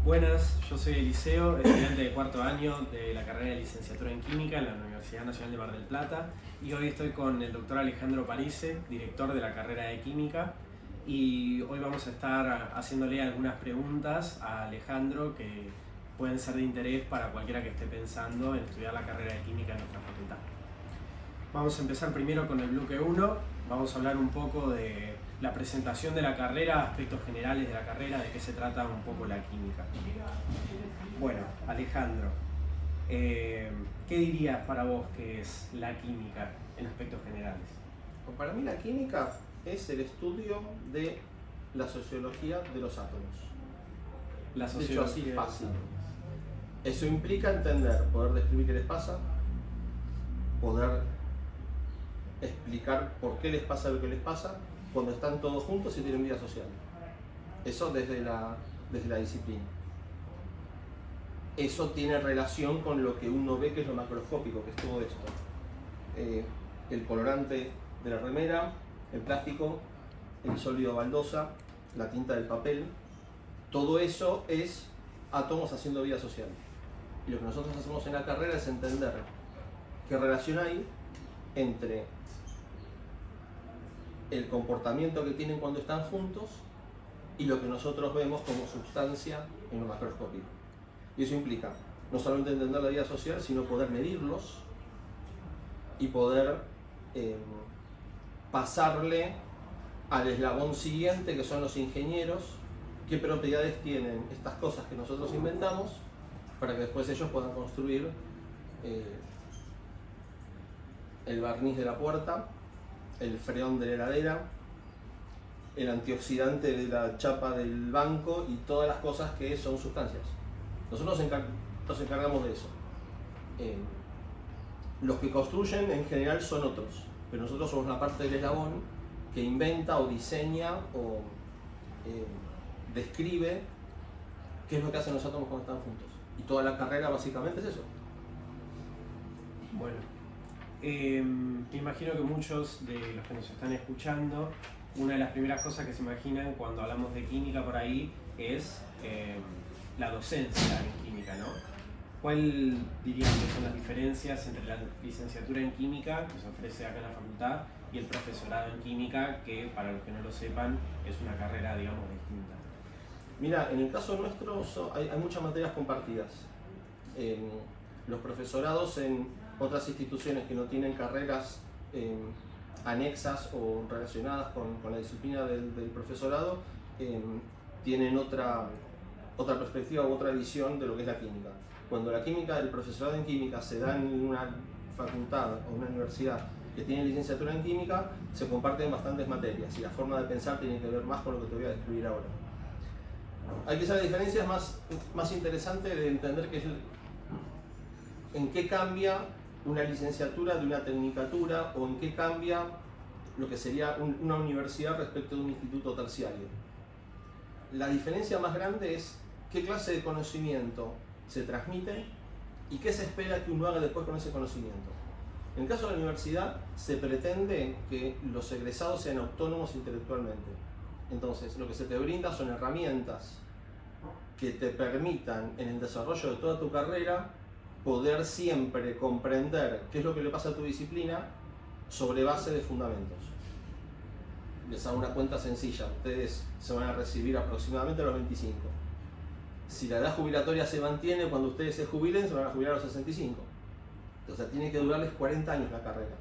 Buenas, yo soy Eliseo, estudiante de cuarto año de la carrera de licenciatura en Química en la Universidad Nacional de Mar del Plata, y hoy estoy con el doctor Alejandro Parise, director de la carrera de Química, y hoy vamos a estar haciéndole algunas preguntas a Alejandro que pueden ser de interés para cualquiera que esté pensando en estudiar la carrera de Química en nuestra facultad. Vamos a empezar primero con el bloque 1, vamos a hablar un poco de la presentación de la carrera, aspectos generales de la carrera, de qué se trata un poco la química. Bueno, Alejandro, ¿qué dirías para vos que es la química en aspectos generales? Para mí la química es el estudio de la sociología de los átomos. La De hecho, sociología así de fácil. los átomos. Eso implica entender, poder describir qué les pasa, poder explicar por qué les pasa lo que les pasa cuando están todos juntos y tienen vida social. Eso desde la disciplina. Eso tiene relación con lo que uno ve que es lo macroscópico, que es todo esto. El colorante de la remera, el plástico, el sólido baldosa, la tinta del papel, todo eso es átomos haciendo vida social. Y lo que nosotros hacemos en la carrera es entender qué relación hay entre el comportamiento que tienen cuando están juntos y lo que nosotros vemos como sustancia en lo macroscópico. Y eso implica no solamente entender la vida social, sino poder medirlos y poder pasarle al eslabón siguiente, que son los ingenieros, qué propiedades tienen estas cosas que nosotros inventamos para que después ellos puedan construir el barniz de la puerta, el freón de la heladera, el antioxidante de la chapa del banco y todas las cosas que son sustancias. Nosotros nos encargamos de eso. Los que construyen en general son otros, pero nosotros somos la parte del eslabón que inventa o diseña o describe qué es lo que hacen los átomos cuando están juntos. Y toda la carrera básicamente es eso. Bueno, me imagino que muchos de los que nos están escuchando, una de las primeras cosas que se imaginan cuando hablamos de química por ahí es la docencia en química, ¿no? ¿Cuál dirían que son las diferencias entre la licenciatura en química que se ofrece acá en la facultad y el profesorado en química, que para los que no lo sepan es una carrera, digamos, distinta? Mira, en el caso nuestro hay muchas materias compartidas. Los profesorados en otras instituciones que no tienen carreras anexas o relacionadas con la disciplina del profesorado tienen otra perspectiva u otra visión de lo que es la química. Cuando la química, el profesorado en química se da en una facultad o una universidad que tiene licenciatura en química, se comparten bastantes materias y la forma de pensar tiene que ver más con lo que te voy a describir ahora. Hay que hacer la diferencia más interesante de entender en qué cambia una licenciatura de una tecnicatura o en qué cambia lo que sería una universidad respecto de un instituto terciario. La diferencia más grande es qué clase de conocimiento se transmite y qué se espera que uno haga después con ese conocimiento. En el caso de la universidad se pretende que los egresados sean autónomos intelectualmente. Entonces, lo que se te brinda son herramientas que te permitan en el desarrollo de toda tu carrera poder siempre comprender qué es lo que le pasa a tu disciplina sobre base de fundamentos. Les hago una cuenta sencilla, ustedes se van a recibir aproximadamente a los 25. Si la edad jubilatoria se mantiene, cuando ustedes se jubilen, se van a jubilar a los 65. Entonces tiene que durarles 40 años la carrera.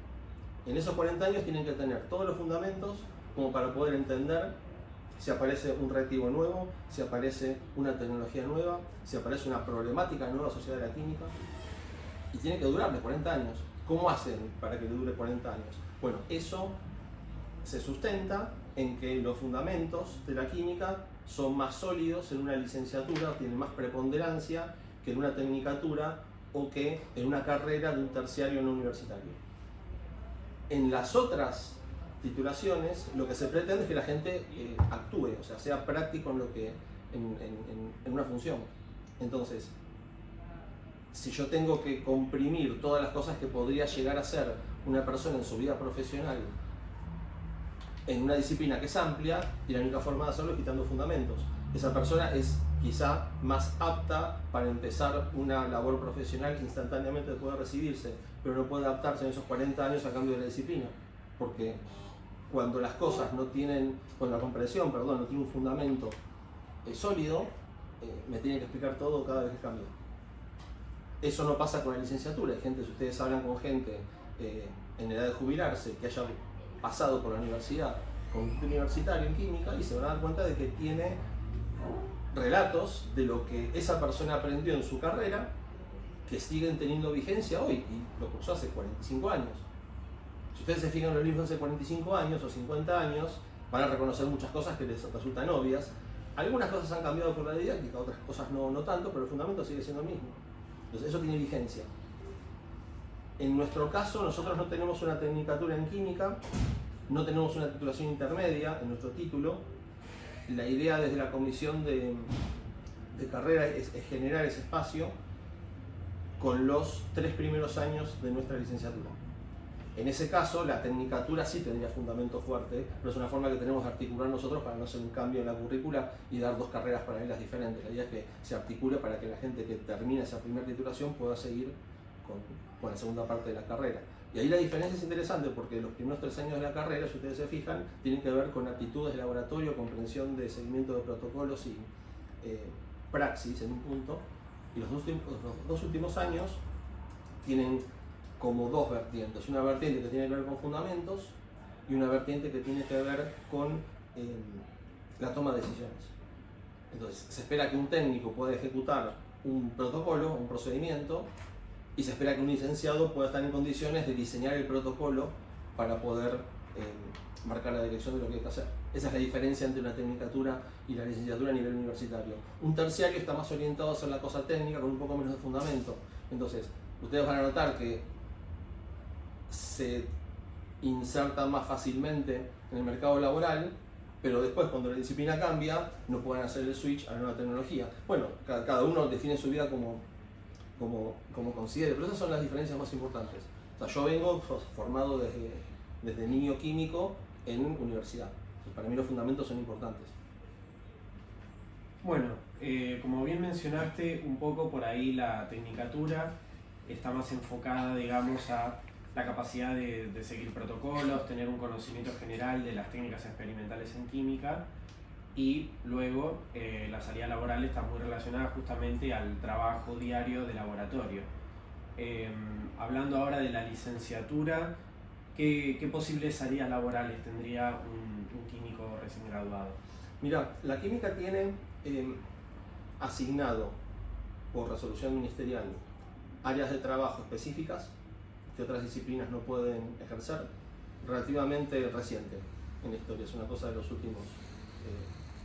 En esos 40 años tienen que tener todos los fundamentos como para poder entender si aparece un reactivo nuevo, si aparece una tecnología nueva, si aparece una problemática nueva asociada a la química. Y tiene que durarles 40 años. ¿Cómo hacen para que le dure 40 años? Bueno, eso se sustenta en que los fundamentos de la química son más sólidos en una licenciatura, tienen más preponderancia que en una tecnicatura o que en una carrera de un terciario no universitario. En las otras titulaciones lo que se pretende es que la gente actúe, o sea práctico en una función. Entonces, si yo tengo que comprimir todas las cosas que podría llegar a ser una persona en su vida profesional en una disciplina que es amplia, y la única forma de hacerlo es quitando fundamentos. Esa persona es quizá más apta para empezar una labor profesional instantáneamente después de recibirse, pero no puede adaptarse en esos 40 años a cambio de la disciplina, porque cuando las cosas no tienen, cuando la comprensión, no tiene un fundamento sólido, me tienen que explicar todo cada vez que cambia. Eso no pasa con la licenciatura. Hay gente, si ustedes hablan con gente en edad de jubilarse, que haya pasado por la universidad con un título universitario en química, y se van a dar cuenta de que tiene relatos de lo que esa persona aprendió en su carrera que siguen teniendo vigencia hoy, y lo cursó hace 45 años. Si ustedes se fijan en los libros de hace 45 años o 50 años, van a reconocer muchas cosas que les resultan obvias. Algunas cosas han cambiado por la didáctica, otras cosas no tanto, pero el fundamento sigue siendo el mismo. Entonces eso tiene vigencia. En nuestro caso, nosotros no tenemos una tecnicatura en química, no tenemos una titulación intermedia en nuestro título. La idea desde la comisión de carrera es generar ese espacio con los 3 primeros años de nuestra licenciatura. En ese caso, la tecnicatura sí tendría fundamento fuerte, pero es una forma que tenemos de articular nosotros para no hacer un cambio en la currícula y dar 2 carreras paralelas diferentes. La idea es que se articule para que la gente que termina esa primera titulación pueda seguir con la segunda parte de la carrera. Y ahí la diferencia es interesante porque los primeros 3 años de la carrera, si ustedes se fijan, tienen que ver con aptitudes de laboratorio, comprensión de seguimiento de protocolos y praxis en un punto. Y los 2 últimos años tienen como 2 vertientes. Una vertiente que tiene que ver con fundamentos y una vertiente que tiene que ver con la toma de decisiones. Entonces, se espera que un técnico pueda ejecutar un protocolo, un procedimiento, y se espera que un licenciado pueda estar en condiciones de diseñar el protocolo para poder marcar la dirección de lo que hay que hacer. Esa es la diferencia entre una tecnicatura y la licenciatura a nivel universitario. Un terciario está más orientado a hacer la cosa técnica con un poco menos de fundamento. Entonces, ustedes van a notar que se inserta más fácilmente en el mercado laboral, pero después cuando la disciplina cambia no pueden hacer el switch a la nueva tecnología. Bueno, cada uno define su vida como considere, pero esas son las diferencias más importantes. O sea, yo vengo formado desde niño químico en universidad. Para mí los fundamentos son importantes. Bueno, como bien mencionaste, un poco por ahí la tecnicatura está más enfocada, digamos, a la capacidad de seguir protocolos, tener un conocimiento general de las técnicas experimentales en química, y luego la salida laboral está muy relacionada justamente al trabajo diario de laboratorio. Hablando ahora de la licenciatura, ¿qué posibles salidas laborales tendría un químico recién graduado? Mira, la química tiene asignado por resolución ministerial áreas de trabajo específicas que otras disciplinas no pueden ejercer, relativamente reciente en la historia, es una cosa de los últimos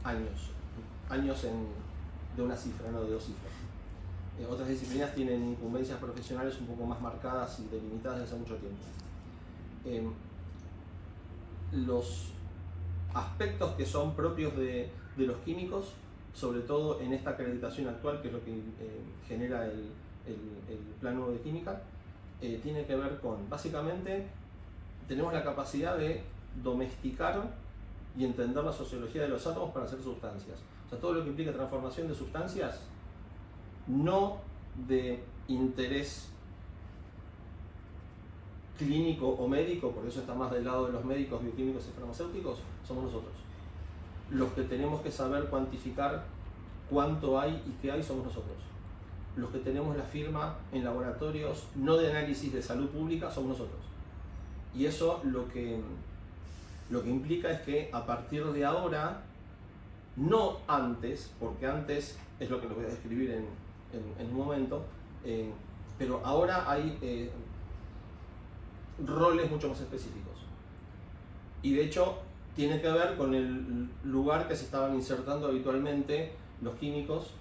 años de una cifra, no de 2 cifras. Otras disciplinas tienen incumbencias profesionales un poco más marcadas y delimitadas desde hace mucho tiempo. Los aspectos que son propios de los químicos, sobre todo en esta acreditación actual, que es lo que genera el Plan Nuevo de Química, tiene que ver con, básicamente, tenemos la capacidad de domesticar y entender la sociología de los átomos para hacer sustancias. O sea, todo lo que implica transformación de sustancias, no de interés clínico o médico, porque eso está más del lado de los médicos, bioquímicos y farmacéuticos, somos nosotros. Los que tenemos que saber cuantificar cuánto hay y qué hay somos nosotros. Los que tenemos la firma en laboratorios no de análisis de salud pública somos nosotros. Y eso lo que implica es que a partir de ahora, no antes, porque antes es lo que les voy a describir en un momento, pero ahora hay roles mucho más específicos. Y de hecho tiene que ver con el lugar que se estaban insertando habitualmente los químicos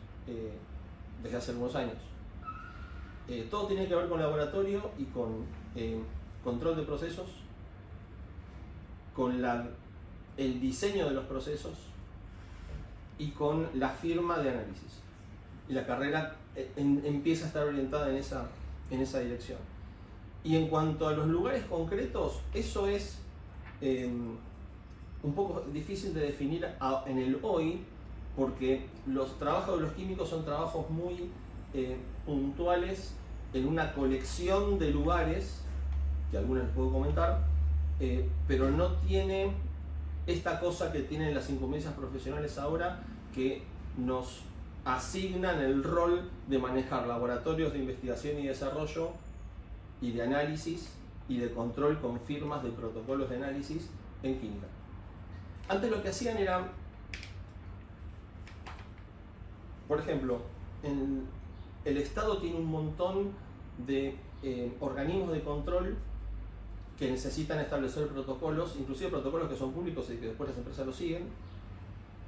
desde hace algunos años. Todo tiene que ver con laboratorio y con control de procesos, con el diseño de los procesos y con la firma de análisis. Y la carrera empieza a estar orientada en esa dirección. Y en cuanto a los lugares concretos, eso es un poco difícil de definir en el hoy, porque los trabajos de los químicos son trabajos muy puntuales en una colección de lugares, que algunas les puedo comentar, pero no tiene esta cosa que tienen las incumbencias profesionales ahora, que nos asignan el rol de manejar laboratorios de investigación y desarrollo y de análisis y de control con firmas de protocolos de análisis en química. Antes lo que hacían era, por ejemplo, el Estado tiene un montón de organismos de control que necesitan establecer protocolos, inclusive protocolos que son públicos y que después las empresas los siguen,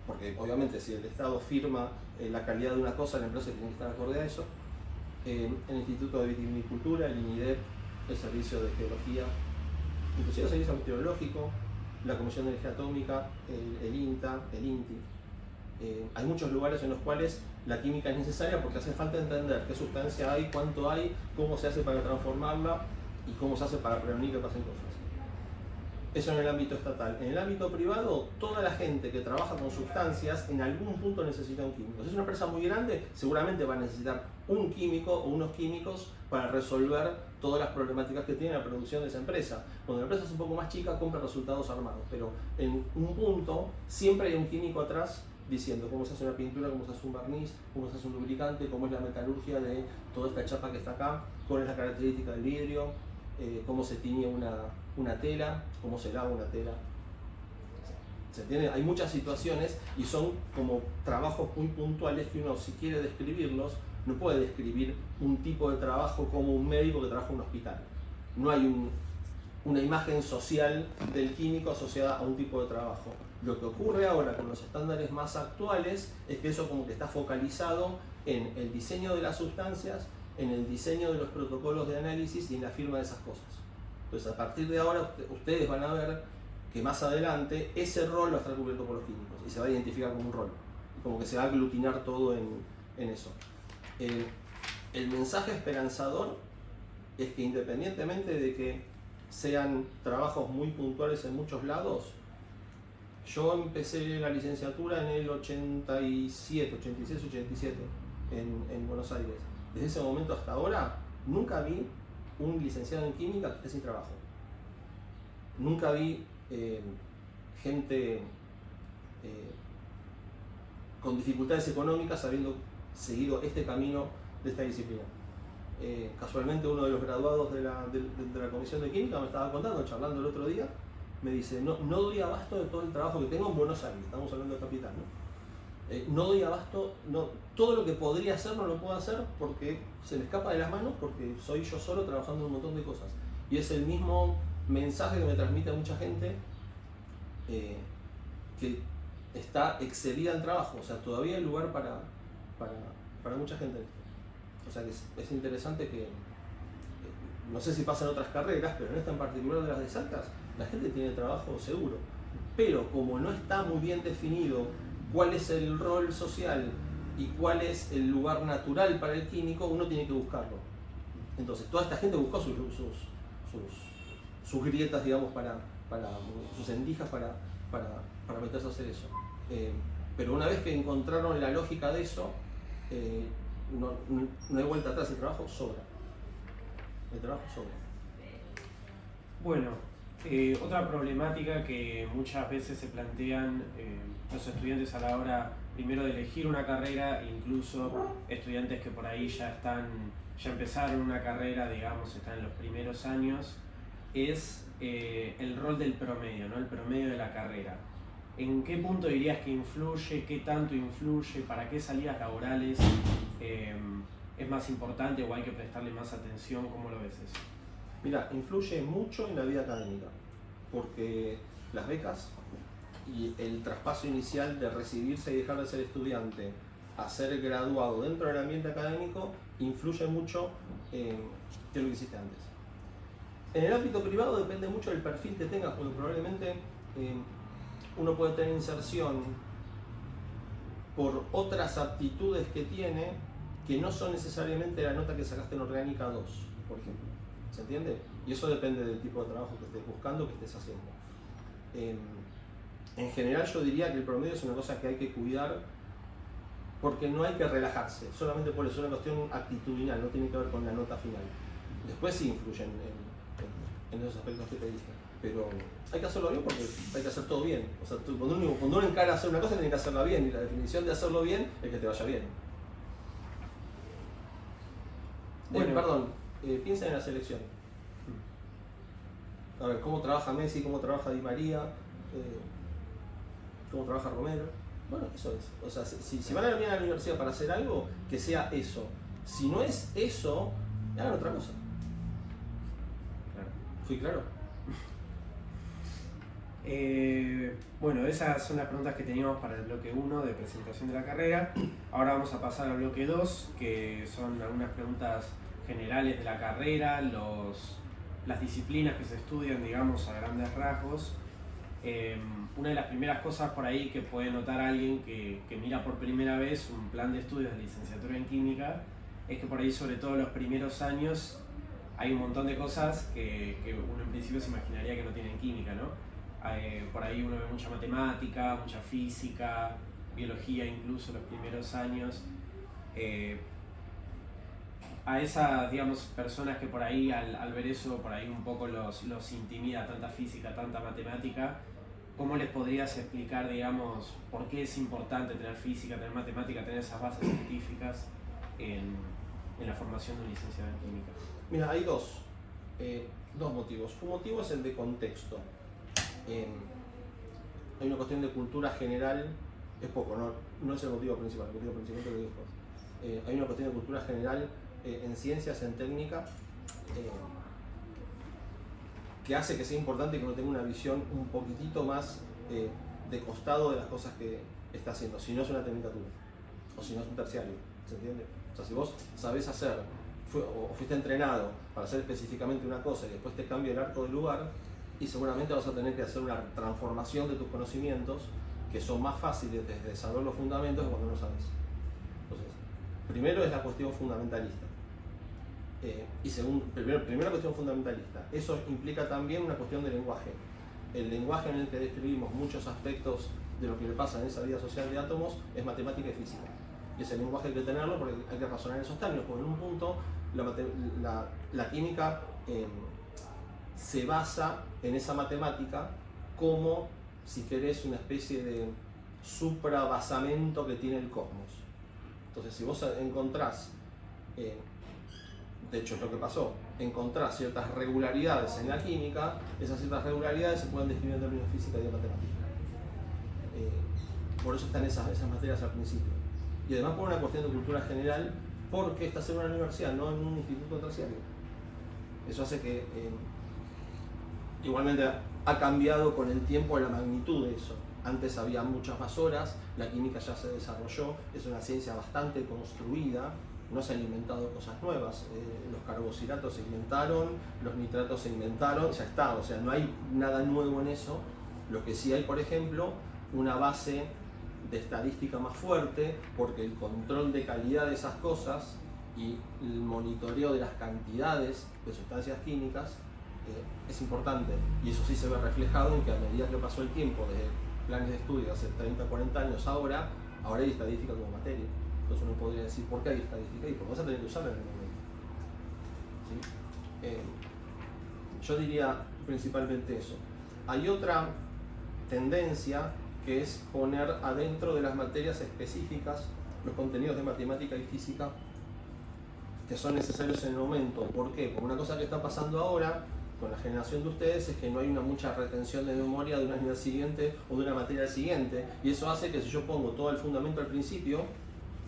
porque obviamente si el Estado firma la calidad de una cosa, la empresa tiene que estar acorde a eso. El Instituto de Vitivinicultura, el INIDEP, el Servicio de Geología, inclusive el Servicio Meteorológico, la Comisión de Energía Atómica, el INTA, el INTI. Hay muchos lugares en los cuales la química es necesaria porque hace falta entender qué sustancia hay, cuánto hay, cómo se hace para transformarla y cómo se hace para prevenir que pasen cosas. Eso en el ámbito estatal. En el ámbito privado, toda la gente que trabaja con sustancias en algún punto necesita un químico. Si es una empresa muy grande, seguramente va a necesitar un químico o unos químicos para resolver todas las problemáticas que tiene la producción de esa empresa. Cuando la empresa es un poco más chica, compra resultados armados, pero en un punto siempre hay un químico atrás diciendo cómo se hace una pintura, cómo se hace un barniz, cómo se hace un lubricante, cómo es la metalurgia de toda esta chapa que está acá, cuál es la característica del vidrio, cómo se tiñe una tela, cómo se lava una tela. ¿Se entiende? Hay muchas situaciones y son como trabajos muy puntuales que uno, si quiere describirlos, no puede describir un tipo de trabajo como un médico que trabaja en un hospital. No hay una imagen social del químico asociada a un tipo de trabajo. Lo que ocurre ahora con los estándares más actuales es que eso como que está focalizado en el diseño de las sustancias, en el diseño de los protocolos de análisis y en la firma de esas cosas. Entonces a partir de ahora ustedes van a ver que más adelante ese rol va a estar cubierto por los químicos y se va a identificar como un rol. Como que se va a aglutinar todo en eso. El mensaje esperanzador es que independientemente de que sean trabajos muy puntuales en muchos lados, yo empecé la licenciatura en el 87, 86, 87 en Buenos Aires. Desde ese momento hasta ahora nunca vi un licenciado en química que esté sin trabajo. Nunca vi gente con dificultades económicas habiendo seguido este camino de esta disciplina. Casualmente uno de los graduados de la Comisión de Química me estaba contando, charlando el otro día, me dice, no doy abasto de todo el trabajo que tengo en Buenos Aires, estamos hablando de capital, ¿no? No doy abasto, todo lo que podría hacer no lo puedo hacer porque se me escapa de las manos, porque soy yo solo trabajando en un montón de cosas. Y es el mismo mensaje que me transmite a mucha gente que está excedida en trabajo, o sea, todavía hay lugar para mucha gente. O sea, que es interesante que, no sé si pasa en otras carreras, pero en esta en particular de las de Salcas, la gente tiene trabajo seguro. Pero como no está muy bien definido cuál es el rol social y cuál es el lugar natural para el químico, uno tiene que buscarlo. Entonces, toda esta gente buscó sus grietas, digamos, sus endijas para meterse a hacer eso. Pero una vez que encontraron la lógica de eso, no hay vuelta atrás, el trabajo sobra. El trabajo sobra. Bueno, otra problemática que muchas veces se plantean los estudiantes a la hora primero de elegir una carrera, incluso estudiantes que por ahí ya empezaron una carrera, digamos, están en los primeros años, es el rol del promedio, ¿no? El promedio de la carrera. ¿En qué punto dirías que influye? ¿Qué tanto influye? ¿Para qué salidas laborales es más importante o hay que prestarle más atención? ¿Cómo lo ves eso? Mira, influye mucho en la vida académica, porque las becas y el traspaso inicial de recibirse y dejar de ser estudiante a ser graduado dentro del ambiente académico influye mucho en lo que hiciste antes. En el ámbito privado depende mucho del perfil que tengas, porque probablemente uno puede tener inserción por otras aptitudes que tiene que no son necesariamente la nota que sacaste en Orgánica 2, por ejemplo. ¿Se entiende? Y eso depende del tipo de trabajo que estés buscando, que estés haciendo. En general yo diría que el promedio es una cosa que hay que cuidar porque no hay que relajarse, solamente por eso es una cuestión actitudinal, no tiene que ver con la nota final. Después sí influyen en esos aspectos que te dije, pero hay que hacerlo bien porque hay que hacer todo bien. O sea, cuando uno encara hacer una cosa, tiene que hacerla bien, y la definición de hacerlo bien es que te vaya bien. Perdón, piensa en la selección. A ver, ¿cómo trabaja Messi? ¿Cómo trabaja Di María? ¿Cómo trabaja Romero? Bueno, eso es. O sea, si van a venir a la universidad para hacer algo, que sea eso. Si no es eso, hagan otra cosa. Claro. ¿Fui claro? Bueno, esas son las preguntas que teníamos para el bloque 1 de presentación de la carrera. Ahora vamos a pasar al bloque 2, que son algunas preguntas generales de la carrera, las disciplinas que se estudian, digamos, a grandes rasgos. Una de las primeras cosas por ahí que puede notar alguien que mira por primera vez un plan de estudios de licenciatura en química es que por ahí, sobre todo en los primeros años, hay un montón de cosas que uno en principio se imaginaría que no tienen química, ¿no? Por ahí uno ve mucha matemática, mucha física, biología incluso los primeros años. A esas, digamos, personas que por ahí al ver eso, por ahí un poco los intimida tanta física, tanta matemática, ¿cómo les podrías explicar, digamos, por qué es importante tener física, tener matemática, tener esas bases científicas en la formación de un licenciado en química? Mira, hay dos motivos. Un motivo es el de contexto. Hay una cuestión de cultura general, es poco, no es el motivo principal, el motivo principal te lo digo después. Hay una cuestión de cultura general en ciencias, en técnica, que hace que sea importante que uno tenga una visión un poquitito más de costado de las cosas que está haciendo, si no es una tecnicatura o si no es un terciario, ¿se entiende? O sea, si vos sabés hacer o fuiste entrenado para hacer específicamente una cosa y después te cambia el arco del lugar, y seguramente vas a tener que hacer una transformación de tus conocimientos que son más fáciles desde saber los fundamentos que cuando no sabes. Entonces, primero es la cuestión fundamentalista. Y primera cuestión fundamentalista. Eso implica también una cuestión de lenguaje. El lenguaje en el que describimos muchos aspectos de lo que le pasa en esa vida social de átomos es matemática y física. Y ese lenguaje hay que tenerlo porque hay que razonar en esos términos, porque en un punto la química se basa en esa matemática como, si querés, una especie de suprabasamento que tiene el cosmos. Entonces, si vos encontrás, de hecho es lo que pasó, encontrás ciertas regularidades en la química, esas ciertas regularidades se pueden describir en términos de física y de matemática. Por eso están esas materias al principio. Y además por una cuestión de cultura general, porque estás en una universidad, no en un instituto terciario. Eso hace que igualmente ha cambiado con el tiempo la magnitud de eso. Antes había muchas más horas, la química ya se desarrolló, es una ciencia bastante construida, no se han inventado cosas nuevas. Los carbohidratos se inventaron, los nitratos se inventaron, ya está, o sea, no hay nada nuevo en eso. Lo que sí hay, por ejemplo, una base de estadística más fuerte, porque el control de calidad de esas cosas y el monitoreo de las cantidades de sustancias químicas es importante, y eso sí se ve reflejado en que a medida que pasó el tiempo desde planes de estudio hace 30, 40 años ahora hay estadística como materia. Entonces uno podría decir por qué hay estadística y por qué vas a tener que usarla en el momento. ¿Sí? Yo diría principalmente eso. Hay otra tendencia que es poner adentro de las materias específicas los contenidos de matemática y física que son necesarios en el momento. ¿Por qué? Porque una cosa que está pasando ahora con la generación de ustedes es que no hay mucha retención de memoria de una unidad siguiente o de una materia siguiente, y eso hace que si yo pongo todo el fundamento al principio,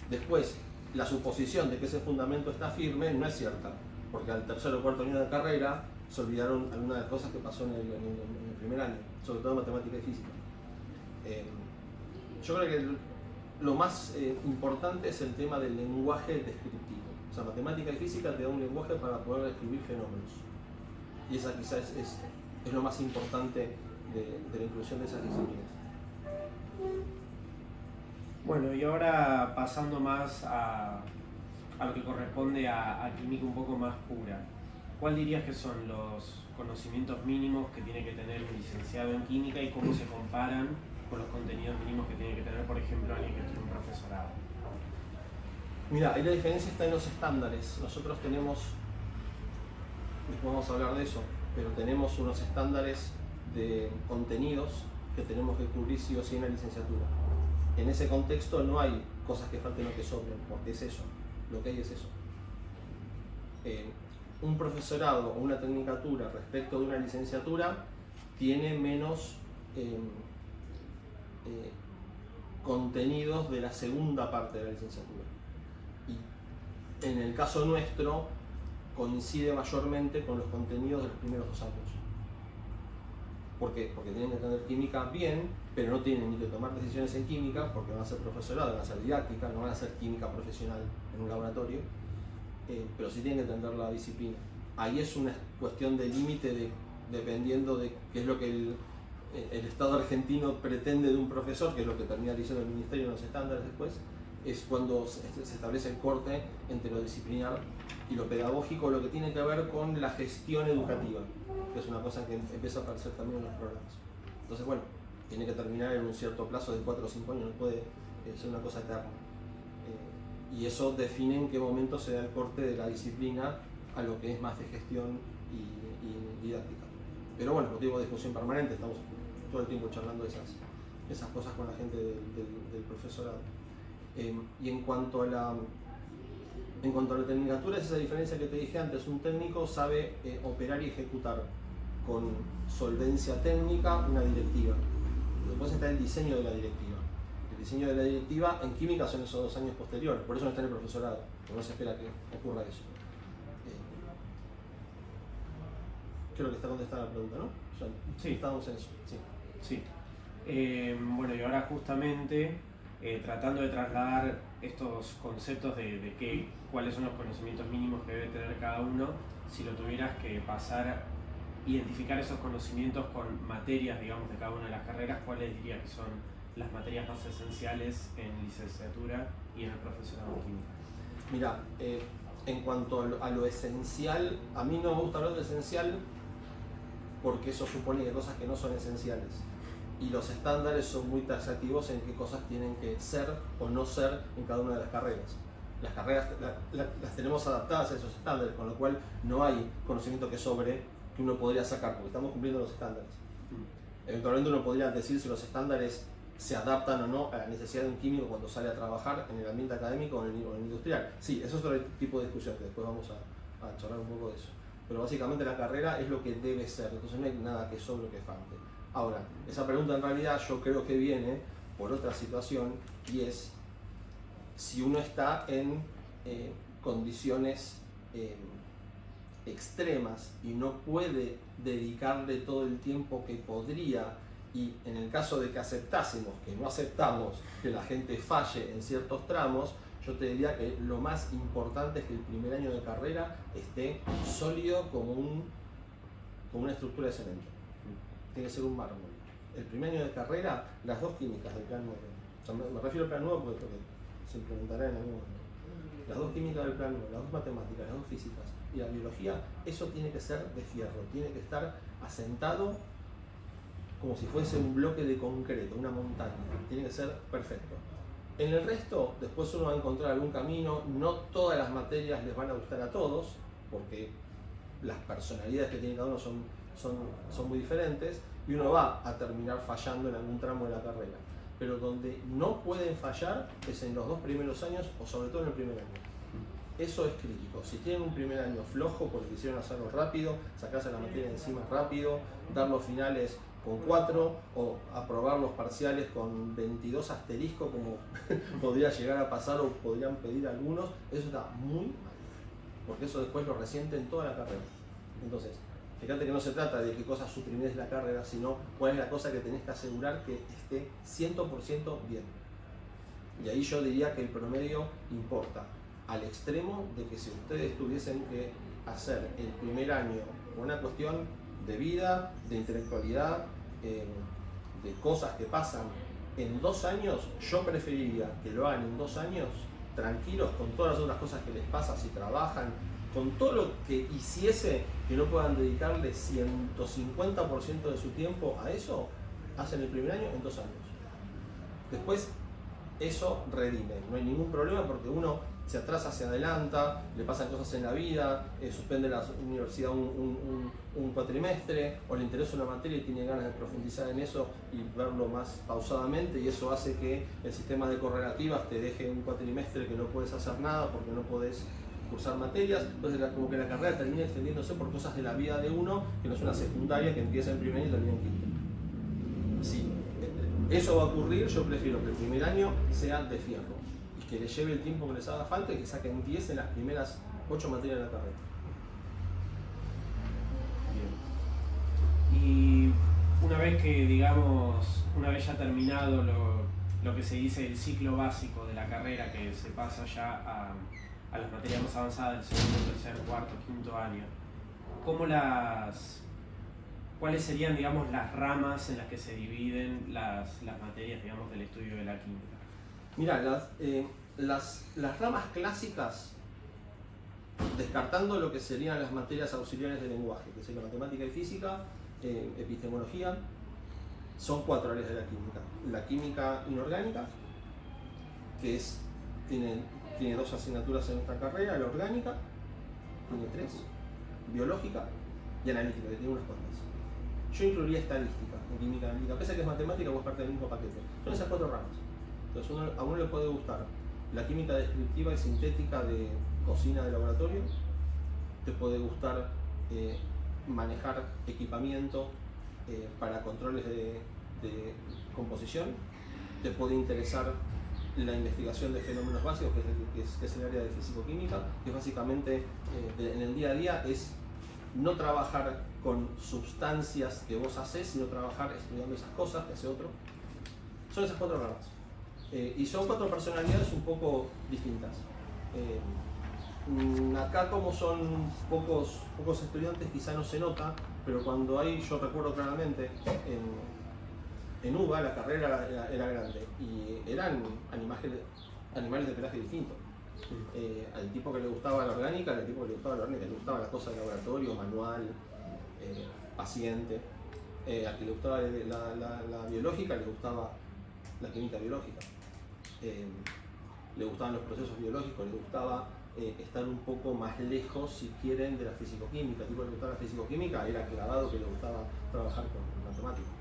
después la suposición de que ese fundamento está firme no es cierta, porque al tercer o cuarto año de carrera se olvidaron algunas de las cosas que pasó en el primer año, sobre todo matemática y física. Yo creo que lo más importante es el tema del lenguaje descriptivo. O sea, matemática y física te da un lenguaje para poder describir fenómenos. Y esa quizás es lo más importante de la inclusión de esas disciplinas. Bueno, y ahora pasando más a lo que corresponde a química un poco más pura. ¿Cuál dirías que son los conocimientos mínimos que tiene que tener un licenciado en química y cómo se comparan con los contenidos mínimos que tiene que tener, por ejemplo, alguien que estudia un profesorado? Mira, ahí la diferencia está en los estándares. Nosotros tenemos, después vamos a hablar de eso, pero tenemos unos estándares de contenidos que tenemos que cubrir sí o sí en la licenciatura. En ese contexto no hay cosas que falten o que sobren, porque es eso, lo que hay es eso. Un profesorado o una tecnicatura respecto de una licenciatura tiene menos contenidos de la segunda parte de la licenciatura. Y en el caso nuestro coincide mayormente con los contenidos de los primeros 2 años. ¿Por qué? Porque tienen que entender química bien, pero no tienen ni que tomar decisiones en química porque van a ser profesorado, van a ser didáctica, no van a ser química profesional en un laboratorio, pero sí tienen que entender la disciplina. Ahí es una cuestión de límite dependiendo de qué es lo que el Estado argentino pretende de un profesor, que es lo que termina diciendo el Ministerio en los estándares después, es cuando se establece el corte entre lo disciplinar y lo pedagógico, lo que tiene que ver con la gestión educativa, que es una cosa que empieza a aparecer también en los programas. Entonces, bueno, tiene que terminar en un cierto plazo de 4 o 5 años, no puede ser una cosa eterna. Y eso define en qué momento se da el corte de la disciplina a lo que es más de gestión y didáctica. Pero bueno, motivo de discusión permanente, estamos todo el tiempo charlando esas cosas con la gente del profesorado. Y en cuanto a la tecnicatura, es esa diferencia que te dije antes. Un técnico sabe operar y ejecutar con solvencia técnica una directiva. Después está el diseño de la directiva. El diseño de la directiva en química son esos 2 años posteriores, por eso no está en el profesorado, porque no se espera que ocurra eso. Creo que está contestada la pregunta, ¿no? Ya Sí. Estamos en eso. Sí. Sí. Bueno, y ahora justamente tratando de trasladar estos conceptos de cuáles son los conocimientos mínimos que debe tener cada uno, si lo tuvieras que pasar a identificar esos conocimientos con materias, digamos, de cada una de las carreras, ¿cuáles dirías que son las materias más esenciales en licenciatura y en el profesorado de química? Mira, en cuanto a lo esencial, a mí no me gusta hablar de esencial porque eso supone que hay cosas que no son esenciales. Y los estándares son muy taxativos en qué cosas tienen que ser o no ser en cada una de las carreras. Las carreras las tenemos adaptadas a esos estándares, con lo cual no hay conocimiento que sobre que uno podría sacar, porque estamos cumpliendo los estándares. Eventualmente uno podría decir si los estándares se adaptan o no a la necesidad de un químico cuando sale a trabajar en el ambiente académico o en el industrial. Sí, eso es otro tipo de discusión, que después vamos a charlar un poco de eso. Pero básicamente la carrera es lo que debe ser, entonces no hay nada que sobre o que falte. Ahora, esa pregunta en realidad yo creo que viene por otra situación, y es si uno está en condiciones extremas y no puede dedicarle todo el tiempo que podría, y en el caso de que aceptásemos, que no aceptamos que la gente falle en ciertos tramos, yo te diría que lo más importante es que el primer año de carrera esté sólido como una estructura de cemento. Tiene que ser un mármol. El primer año de carrera, las 2 químicas del plan 9, o sea, me refiero al plan 9 porque se implementará en algún momento. Las 2 químicas del plan 9, las 2 matemáticas, las 2 físicas y la biología, eso tiene que ser de fierro, tiene que estar asentado como si fuese un bloque de concreto, una montaña, tiene que ser perfecto. En el resto, después uno va a encontrar algún camino, no todas las materias les van a gustar a todos, porque las personalidades que tiene cada uno son muy diferentes, y uno va a terminar fallando en algún tramo de la carrera. Pero donde no pueden fallar es en los 2 primeros años, o sobre todo en el primer año. Eso es crítico. Si tienen un primer año flojo porque quisieron hacerlo rápido, sacarse la materia de encima rápido, dar los finales con 4 o aprobar los parciales con 22 asteriscos como podría llegar a pasar o podrían pedir algunos, eso está muy mal, porque eso después lo resiente en toda la carrera. Entonces, fíjate que no se trata de qué cosas suprimís de la carrera, sino cuál es la cosa que tenés que asegurar que esté 100% bien. Y ahí yo diría que el promedio importa, al extremo de que si ustedes tuviesen que hacer el primer año una cuestión de vida, de intelectualidad, de cosas que pasan en 2 años, yo preferiría que lo hagan en 2 años tranquilos con todas las otras cosas que les pasa si trabajan, con todo lo que hiciese que no puedan dedicarle 150% de su tiempo a eso, hacen el primer año en 2 años. Después eso redime, no hay ningún problema porque uno se atrasa, se adelanta, le pasan cosas en la vida, suspende la universidad un cuatrimestre, o le interesa una materia y tiene ganas de profundizar en eso y verlo más pausadamente, y eso hace que el sistema de correlativas te deje un cuatrimestre que no puedes hacer nada porque no podés cursar materias. Entonces como que la carrera termina extendiéndose por cosas de la vida de uno, que no es una secundaria que empieza en primer y termina en quinto. Si eso va a ocurrir, yo prefiero que el primer año sea de fierro y que le lleve el tiempo que les haga falta y que saquen 10 en las primeras 8 materias de la carrera. Bien. Y una vez que, digamos, una vez ya terminado lo que se dice el ciclo básico de la carrera, que se pasa ya a las materias más avanzadas del segundo, tercer, cuarto, quinto año, ¿cuáles serían, digamos, las ramas en las que se dividen las materias, digamos, del estudio de la química? Mira, las ramas clásicas, descartando lo que serían las materias auxiliares de lenguaje, que serían matemática y física, epistemología, son 4 áreas de la química. La química inorgánica, que tiene 2 asignaturas en nuestra carrera, la orgánica, tiene 3, biológica y analítica, que tiene unas cuantas. Yo incluiría estadística en química analítica, pese a que es matemática o es parte del mismo paquete. Son esas 4 ramas. Entonces a uno le puede gustar la química descriptiva y sintética de cocina de laboratorio, te puede gustar manejar equipamiento para controles de composición, te puede interesar la investigación de fenómenos básicos, que es el área de físico-química, que básicamente en el día a día es no trabajar con sustancias que vos hacés, sino trabajar estudiando esas cosas que hace otro. Son esas 4 ramas. Y son 4 personalidades un poco distintas. Acá, como son pocos estudiantes, quizá no se nota, pero cuando yo recuerdo claramente, en UBA la carrera era grande y eran animales de pelaje distinto. Al tipo que le gustaba la orgánica, al tipo que le gustaba la orgánica, le gustaba la cosa de laboratorio, manual, paciente. Al que le gustaba la biológica, le gustaba la química biológica. Le gustaban los procesos biológicos, le gustaba estar un poco más lejos, si quieren, de la fisicoquímica. El tipo que le gustaba la fisicoquímica era clavado, que le gustaba trabajar con matemáticas.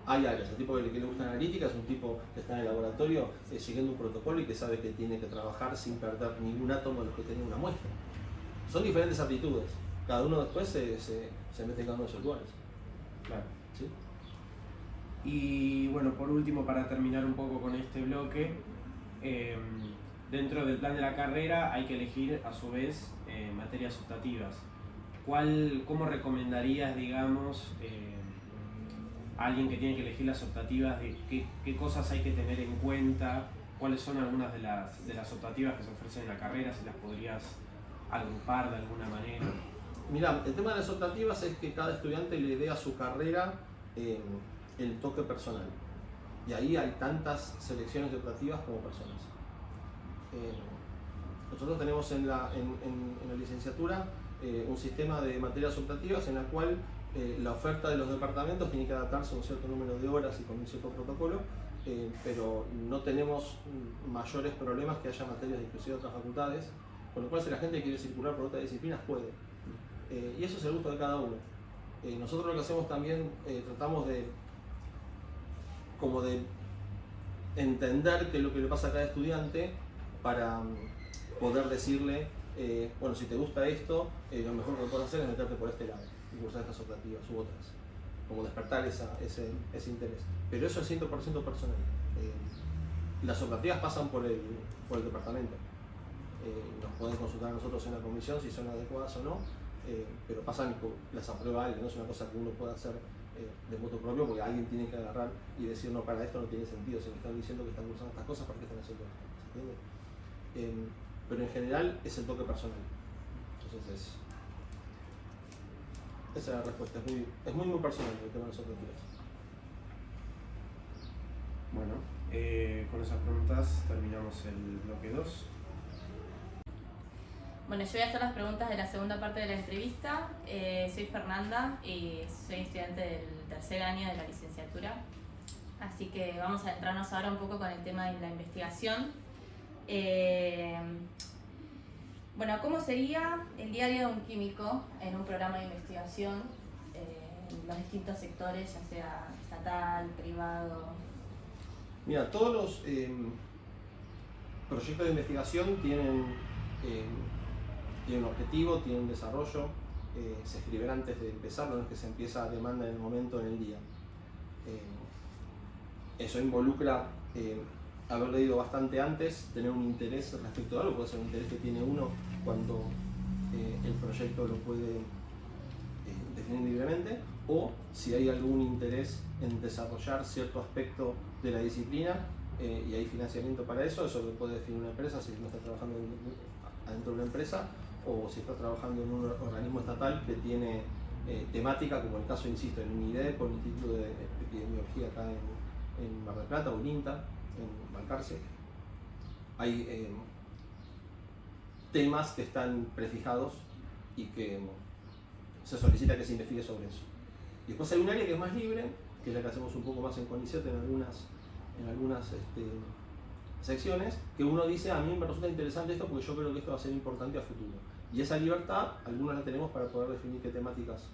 Hay áreas, el tipo que le gusta la analítica es un tipo que está en el laboratorio siguiendo un protocolo y que sabe que tiene que trabajar sin perder ningún átomo de los que tenía una muestra. Son diferentes aptitudes, cada uno después se mete en cada uno de esos lugares. Claro. ¿Sí? Y bueno, por último, para terminar un poco con este bloque, dentro del plan de la carrera hay que elegir a su vez materias optativas. ¿Cómo recomendarías, digamos, a alguien que tiene que elegir las optativas, de qué cosas hay que tener en cuenta? ¿Cuáles son algunas de las optativas que se ofrecen en la carrera? Si las podrías agrupar de alguna manera. Mirá, el tema de las optativas es que cada estudiante le dé a su carrera el toque personal. Y ahí hay tantas selecciones de optativas como personas. Nosotros tenemos en la licenciatura un sistema de materias optativas en la cual la oferta de los departamentos tiene que adaptarse a un cierto número de horas y con un cierto protocolo, pero no tenemos mayores problemas que haya materias inclusive de otras facultades, con lo cual si la gente quiere circular por otras disciplinas puede. Y eso es el gusto de cada uno. Nosotros lo que hacemos también, tratamos de entender qué es lo que le pasa a cada estudiante para poder decirle, bueno, si te gusta esto, lo mejor que puedes hacer es meterte por este lado y cursar estas optativas u otras, como despertar ese interés. Pero eso es 100% personal. Las optativas pasan por el departamento. Nos pueden consultar a nosotros en la comisión si son adecuadas o no, pero pasan y las aprueba alguien, no es una cosa que uno pueda hacer de moto propio, porque alguien tiene que agarrar y decir, no, para esto no tiene sentido, si me están diciendo que están cursando estas cosas, ¿para qué están haciendo esto? ¿Se entiende? Pero en general es el toque personal. Entonces esa es la respuesta, es muy personal el tema de las optativas. Bueno, con esas preguntas terminamos el bloque 2. Bueno, yo voy a hacer las preguntas de la segunda parte de la entrevista. Soy Fernanda y soy estudiante del tercer año de la licenciatura. Así que vamos a adentrarnos ahora un poco con el tema de la investigación. Bueno, ¿cómo sería el día a día de un químico en un programa de investigación en los distintos sectores, ya sea estatal, privado? Mira, todos los proyectos de investigación tienen un objetivo, tienen un desarrollo, se escriben antes de empezar, no es que se empieza a demanda en el momento, en el día. Eso involucra haber leído bastante antes, tener un interés respecto a algo, puede ser un interés que tiene uno cuando el proyecto lo puede definir libremente, o si hay algún interés en desarrollar cierto aspecto de la disciplina y hay financiamiento para eso, eso lo puede definir una empresa si no está trabajando adentro de una empresa o si está trabajando en un organismo estatal que tiene temática, como el caso, insisto, en UNIDEP o el Instituto de Epidemiología acá en Mar del Plata o en INTA, en Balcarce. Hay temas que están prefijados y que se solicita que se investigue sobre eso. Y después hay un área que es más libre, que es la que hacemos un poco más en CONICET en algunas secciones, que uno dice, a mí me resulta interesante esto porque yo creo que esto va a ser importante a futuro. Y esa libertad, algunos la tenemos para poder definir qué temáticas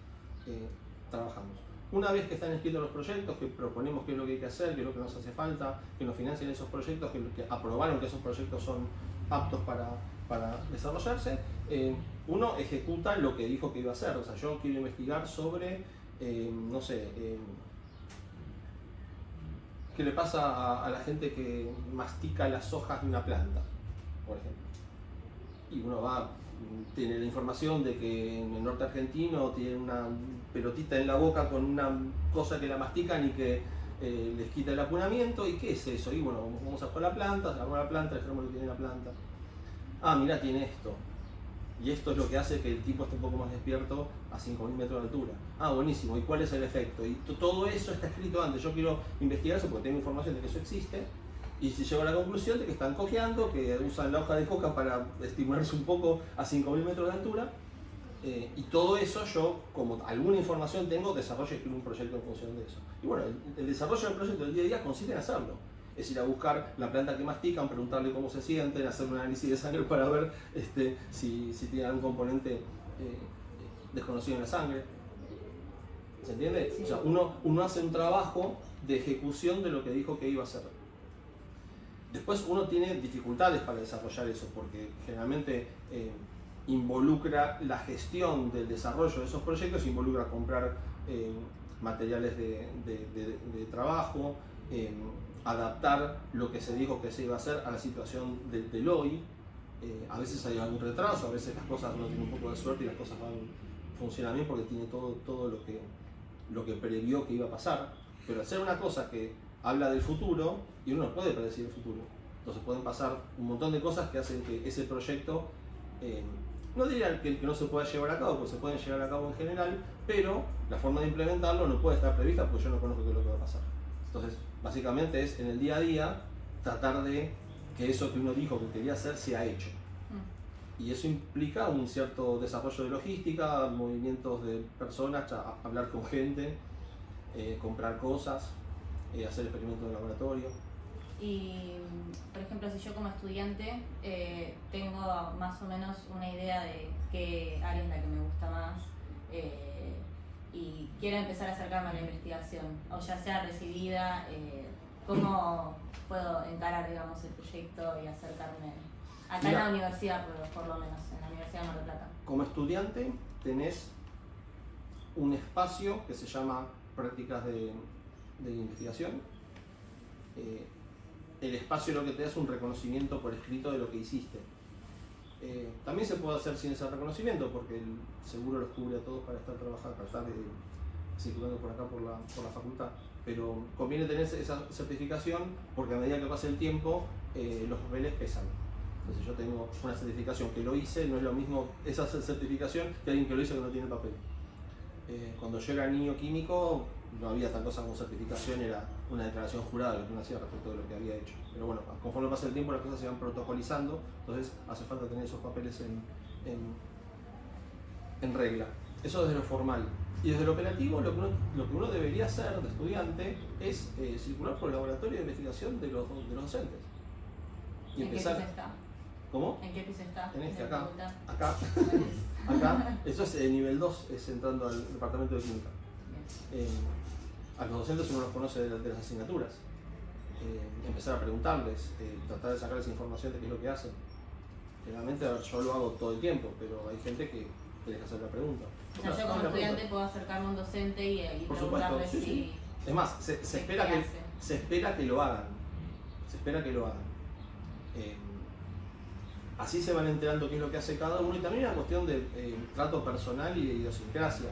trabajamos. Una vez que están escritos los proyectos, que proponemos qué es lo que hay que hacer, qué es lo que nos hace falta, que nos financien esos proyectos, que aprobaron que esos proyectos son aptos para desarrollarse, uno ejecuta lo que dijo que iba a hacer. O sea, yo quiero investigar sobre, no sé, qué le pasa a la gente que mastica las hojas de una planta, por ejemplo. Y uno va, tiene la información de que en el norte argentino tienen una pelotita en la boca con una cosa que la mastican y que les quita el apunamiento. ¿Y qué es eso? Y bueno, vamos a por la planta, sacamos la planta, le lo que tiene la planta. Ah, mira, tiene esto. Y esto es lo que hace que el tipo esté un poco más despierto a 5.000 metros de altura. Ah, buenísimo. ¿Y cuál es el efecto? Y todo eso está escrito antes. Yo quiero investigar eso porque tengo información de que eso existe. Y si llego a la conclusión de que están cojeando, que usan la hoja de coca para estimularse un poco a 5.000 metros de altura. Y todo eso yo, como alguna información tengo, desarrollo y escribo un proyecto en función de eso. Y bueno, el desarrollo del proyecto del día a día consiste en hacerlo. Es ir a buscar la planta que mastican, preguntarle cómo se sienten, hacer un análisis de sangre para ver si tiene algún componente desconocido en la sangre. ¿Se entiende? Sí. O sea, uno hace un trabajo de ejecución de lo que dijo que iba a hacer. Después uno tiene dificultades para desarrollar eso, porque generalmente involucra la gestión del desarrollo de esos proyectos, involucra comprar materiales de trabajo, adaptar lo que se dijo que se iba a hacer a la situación del hoy. A veces hay algún retraso, a veces las cosas, uno tiene un poco de suerte y las cosas funcionan bien porque tiene todo lo que previó que iba a pasar. Pero hacer una cosa que habla del futuro, y uno no puede predecir el futuro, entonces pueden pasar un montón de cosas que hacen que ese proyecto, no diría que no se pueda llevar a cabo, porque se pueden llevar a cabo en general, pero la forma de implementarlo no puede estar prevista porque yo no conozco qué es lo que va a pasar. Entonces, básicamente es en el día a día tratar de que eso que uno dijo que quería hacer sea hecho. Y eso implica un cierto desarrollo de logística, movimientos de personas, hablar con gente, comprar cosas, hacer experimentos de laboratorio. Y, por ejemplo, si yo como estudiante tengo más o menos una idea de qué área es la que me gusta más y quiero empezar a acercarme a la investigación, o ya sea recibida, ¿cómo puedo encarar, digamos, el proyecto y acercarme acá? Mira, en la universidad, por lo menos, en la Universidad de Mar del Plata? Como estudiante tenés un espacio que se llama prácticas de investigación. El espacio lo que te da es un reconocimiento por escrito de lo que hiciste. También se puede hacer sin ese reconocimiento porque el seguro los cubre a todos para estar trabajando, para estar circulando por acá por la facultad. Pero conviene tener esa certificación porque a medida que pasa el tiempo los papeles pesan. Entonces yo tengo una certificación que lo hice, no es lo mismo esa certificación que alguien que lo hizo que no tiene papel. Cuando yo era niño químico no había tal cosa como certificación, era una declaración jurada de lo que uno hacía respecto de lo que había hecho. Pero bueno, conforme pasa el tiempo las cosas se van protocolizando, entonces hace falta tener esos papeles en regla. Eso desde lo formal. Y desde lo operativo lo que uno debería hacer de estudiante es circular por el laboratorio de investigación de los docentes. y ¿En qué empezar... piso está? ¿Cómo? ¿En qué piso está? En este, la acá. facultad? Acá. Eso es el nivel 2, es entrando al departamento de química. A los docentes uno los conoce de las asignaturas. Empezar a preguntarles, tratar de sacarles información de qué es lo que hacen. Generalmente, a ver, yo lo hago todo el tiempo, pero hay gente que tiene que hacer la pregunta. O sea, yo como estudiante puedo acercarme a un docente y Por preguntarle supuesto, sí, si... sí. Es más, se espera ¿qué que, hace? se espera que lo hagan. Se espera que lo hagan. Así se van enterando qué es lo que hace cada uno y también una cuestión de trato personal y de idiosincrasia.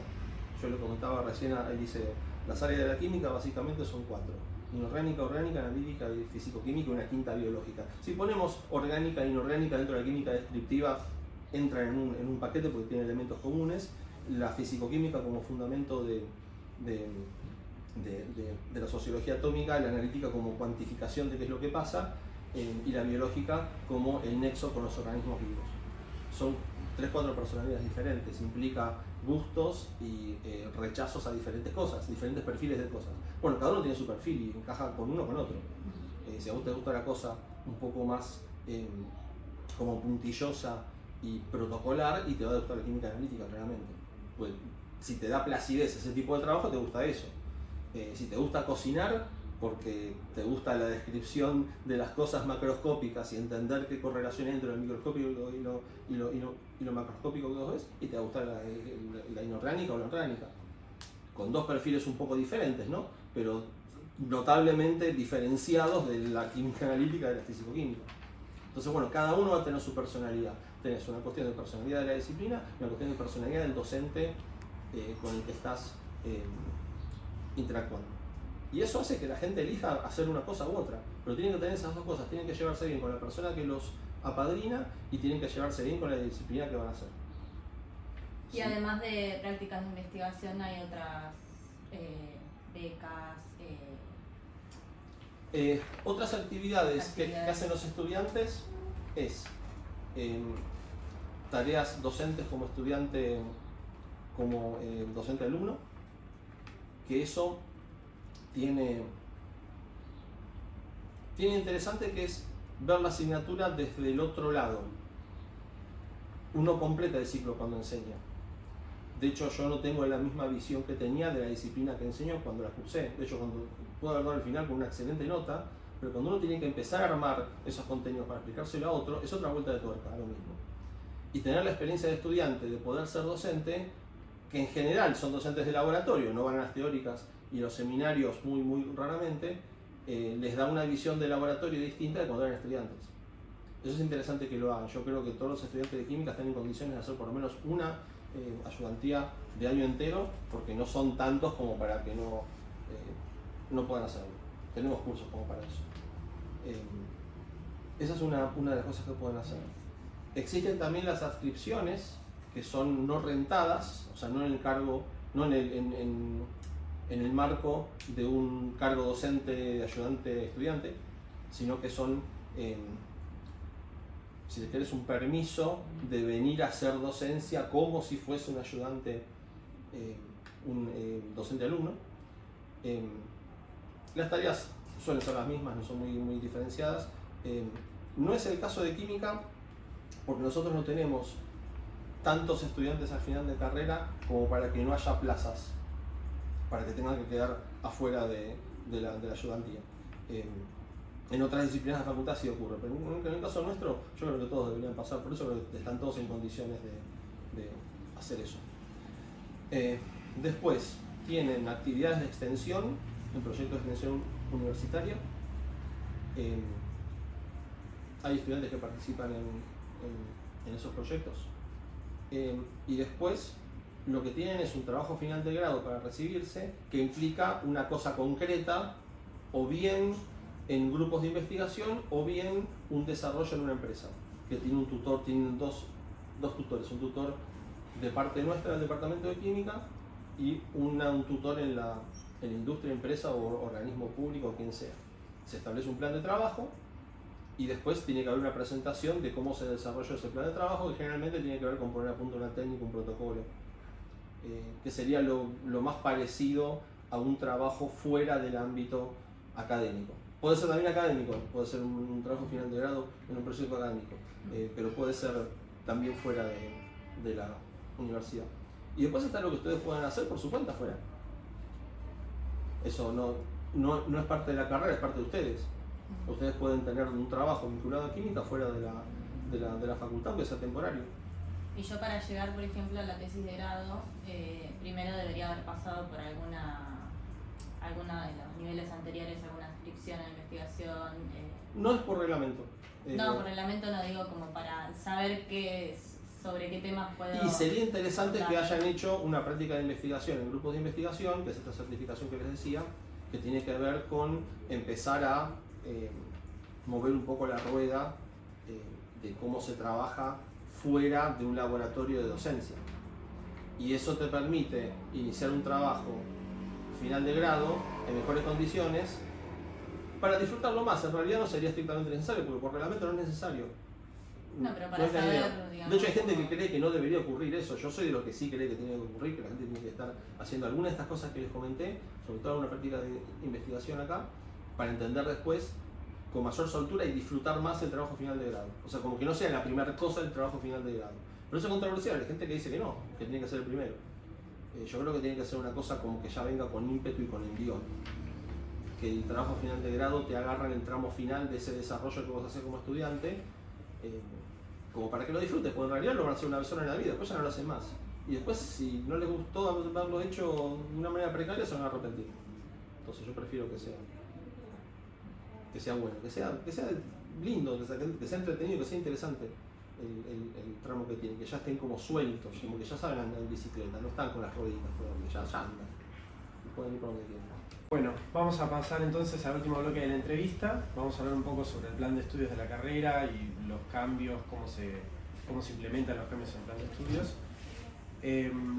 Yo lo comentaba recién al liceo. Las áreas de la química básicamente son 4. Inorgánica, orgánica, analítica y físico-química y una quinta biológica. Si ponemos orgánica e inorgánica dentro de la química descriptiva, entran en un paquete porque tienen elementos comunes. La físico-química como fundamento de la sociología atómica, la analítica como cuantificación de qué es lo que pasa, y la biológica como el nexo con los organismos vivos. Son 3-4 personalidades diferentes, implica gustos y rechazos a diferentes cosas, diferentes perfiles de cosas. Bueno, cada uno tiene su perfil y encaja con uno o con otro. Si a vos te gusta la cosa un poco más como puntillosa y protocolar, y te va a gustar la química analítica, claramente. Pues, si te da placidez ese tipo de trabajo, te gusta eso. Si te gusta cocinar, porque te gusta la descripción de las cosas macroscópicas y entender qué correlación hay entre lo microscópico y lo macroscópico que vos ves, y te va a gustar la inorgánica o la orgánica, con dos perfiles un poco diferentes, ¿no? Pero notablemente diferenciados de la química analítica y de la físico-química. Entonces, bueno, cada uno va a tener su personalidad. Tenés una cuestión de personalidad de la disciplina y una cuestión de personalidad del docente con el que estás interactuando. Y eso hace que la gente elija hacer una cosa u otra, pero tienen que tener esas dos cosas, tienen que llevarse bien con la persona que los apadrina y tienen que llevarse bien con la disciplina que van a hacer. Y ¿sí? además de prácticas de investigación hay otras becas. Otras actividades que hacen los estudiantes es tareas docentes como estudiante, como docente alumno, que eso tiene interesante, que es ver la asignatura desde el otro lado. Uno completa el ciclo cuando enseña. De hecho, yo no tengo la misma visión que tenía de la disciplina que enseño cuando la cursé. De hecho, cuando puedo haber dado al final con una excelente nota, pero cuando uno tiene que empezar a armar esos contenidos para explicárselo a otro, es otra vuelta de tuerca, lo mismo. Y tener la experiencia de estudiante, de poder ser docente, que en general son docentes de laboratorio, no van a las teóricas y los seminarios muy raramente, les da una visión de laboratorio distinta de cuando eran estudiantes. Eso es interesante que lo hagan. Yo creo que todos los estudiantes de química están en condiciones de hacer por lo menos una ayudantía de año entero, porque no son tantos como para que no puedan hacerlo. Tenemos cursos como para eso. Esa es una de las cosas que pueden hacer. Existen también las adscripciones, que son no rentadas, o sea, no en el cargo, no en el marco de un cargo docente de ayudante estudiante, sino que son, si le querés, un permiso de venir a hacer docencia como si fuese un ayudante, un docente alumno. Las tareas suelen ser las mismas, no son muy diferenciadas. No es el caso de química, porque nosotros no tenemos tantos estudiantes al final de carrera como para que no haya plazas, para que tengan que quedar afuera de la ayudantía. En otras disciplinas de la facultad sí ocurre, pero en el caso nuestro yo creo que todos deberían pasar, por eso creo que están todos en condiciones de hacer eso. Después tienen actividades de extensión, en proyectos de extensión universitaria. Hay estudiantes que participan en esos proyectos. Y después lo que tienen es un trabajo final de grado para recibirse, que implica una cosa concreta, o bien en grupos de investigación, o bien un desarrollo en una empresa, que tiene un tutor, tienen dos tutores, un tutor de parte nuestra del departamento de química y un tutor en la industria, empresa o organismo público, quien sea. Se establece un plan de trabajo y después tiene que haber una presentación de cómo se desarrolló ese plan de trabajo, que generalmente tiene que ver con poner a punto una técnica, un protocolo, que sería lo más parecido a un trabajo fuera del ámbito académico. Puede ser también académico, puede ser un trabajo final de grado en un proyecto académico, pero puede ser también fuera de la universidad. Y después está lo que ustedes puedan hacer por su cuenta afuera. Eso no es parte de la carrera, es parte de ustedes. Ustedes pueden tener un trabajo vinculado a química fuera de la facultad, aunque sea temporario. Y yo para llegar, por ejemplo, a la tesis de grado, primero debería haber pasado por alguna de los niveles anteriores, alguna inscripción a investigación. No es por reglamento. No, por reglamento no, digo como para saber sobre qué temas puedo... Y sería interesante que hayan hecho una práctica de investigación en grupos de investigación, que es esta certificación que les decía, que tiene que ver con empezar a mover un poco la rueda de cómo se trabaja fuera de un laboratorio de docencia. Y eso te permite iniciar un trabajo final de grado en mejores condiciones para disfrutarlo más. En realidad no sería estrictamente necesario, porque por reglamento no es necesario. No, pero para es la saber, idea. digamos, De hecho hay gente que cree que no debería ocurrir eso. Yo soy de los que sí cree que tiene que ocurrir, que la gente tiene que estar haciendo alguna de estas cosas que les comenté, sobre todo una práctica de investigación acá, para entender después con mayor soltura y disfrutar más el trabajo final de grado. O sea, como que no sea la primera cosa el trabajo final de grado. Pero eso es controversial, hay gente que dice que no, que tiene que ser el primero. Yo creo que tiene que ser una cosa como que ya venga con ímpetu y con envión. Que el trabajo final de grado te agarra en el tramo final de ese desarrollo que vos haces como estudiante, como para que lo disfrutes, porque en realidad lo van a hacer una vez sola en la vida, después ya no lo hacen más. Y después, si no les gustó haberlo hecho de una manera precaria, se van a arrepentir. Entonces yo prefiero que sea bueno, que sea lindo, que sea entretenido, que sea interesante el tramo que tienen, que ya estén como sueltos, como que ya saben andar en bicicleta, no están con las rueditas todavía, ya andan y pueden ir por donde quieran. Bueno, vamos a pasar entonces al último bloque de la entrevista. Vamos a hablar un poco sobre el plan de estudios de la carrera y los cambios, cómo se implementan los cambios en el plan de estudios.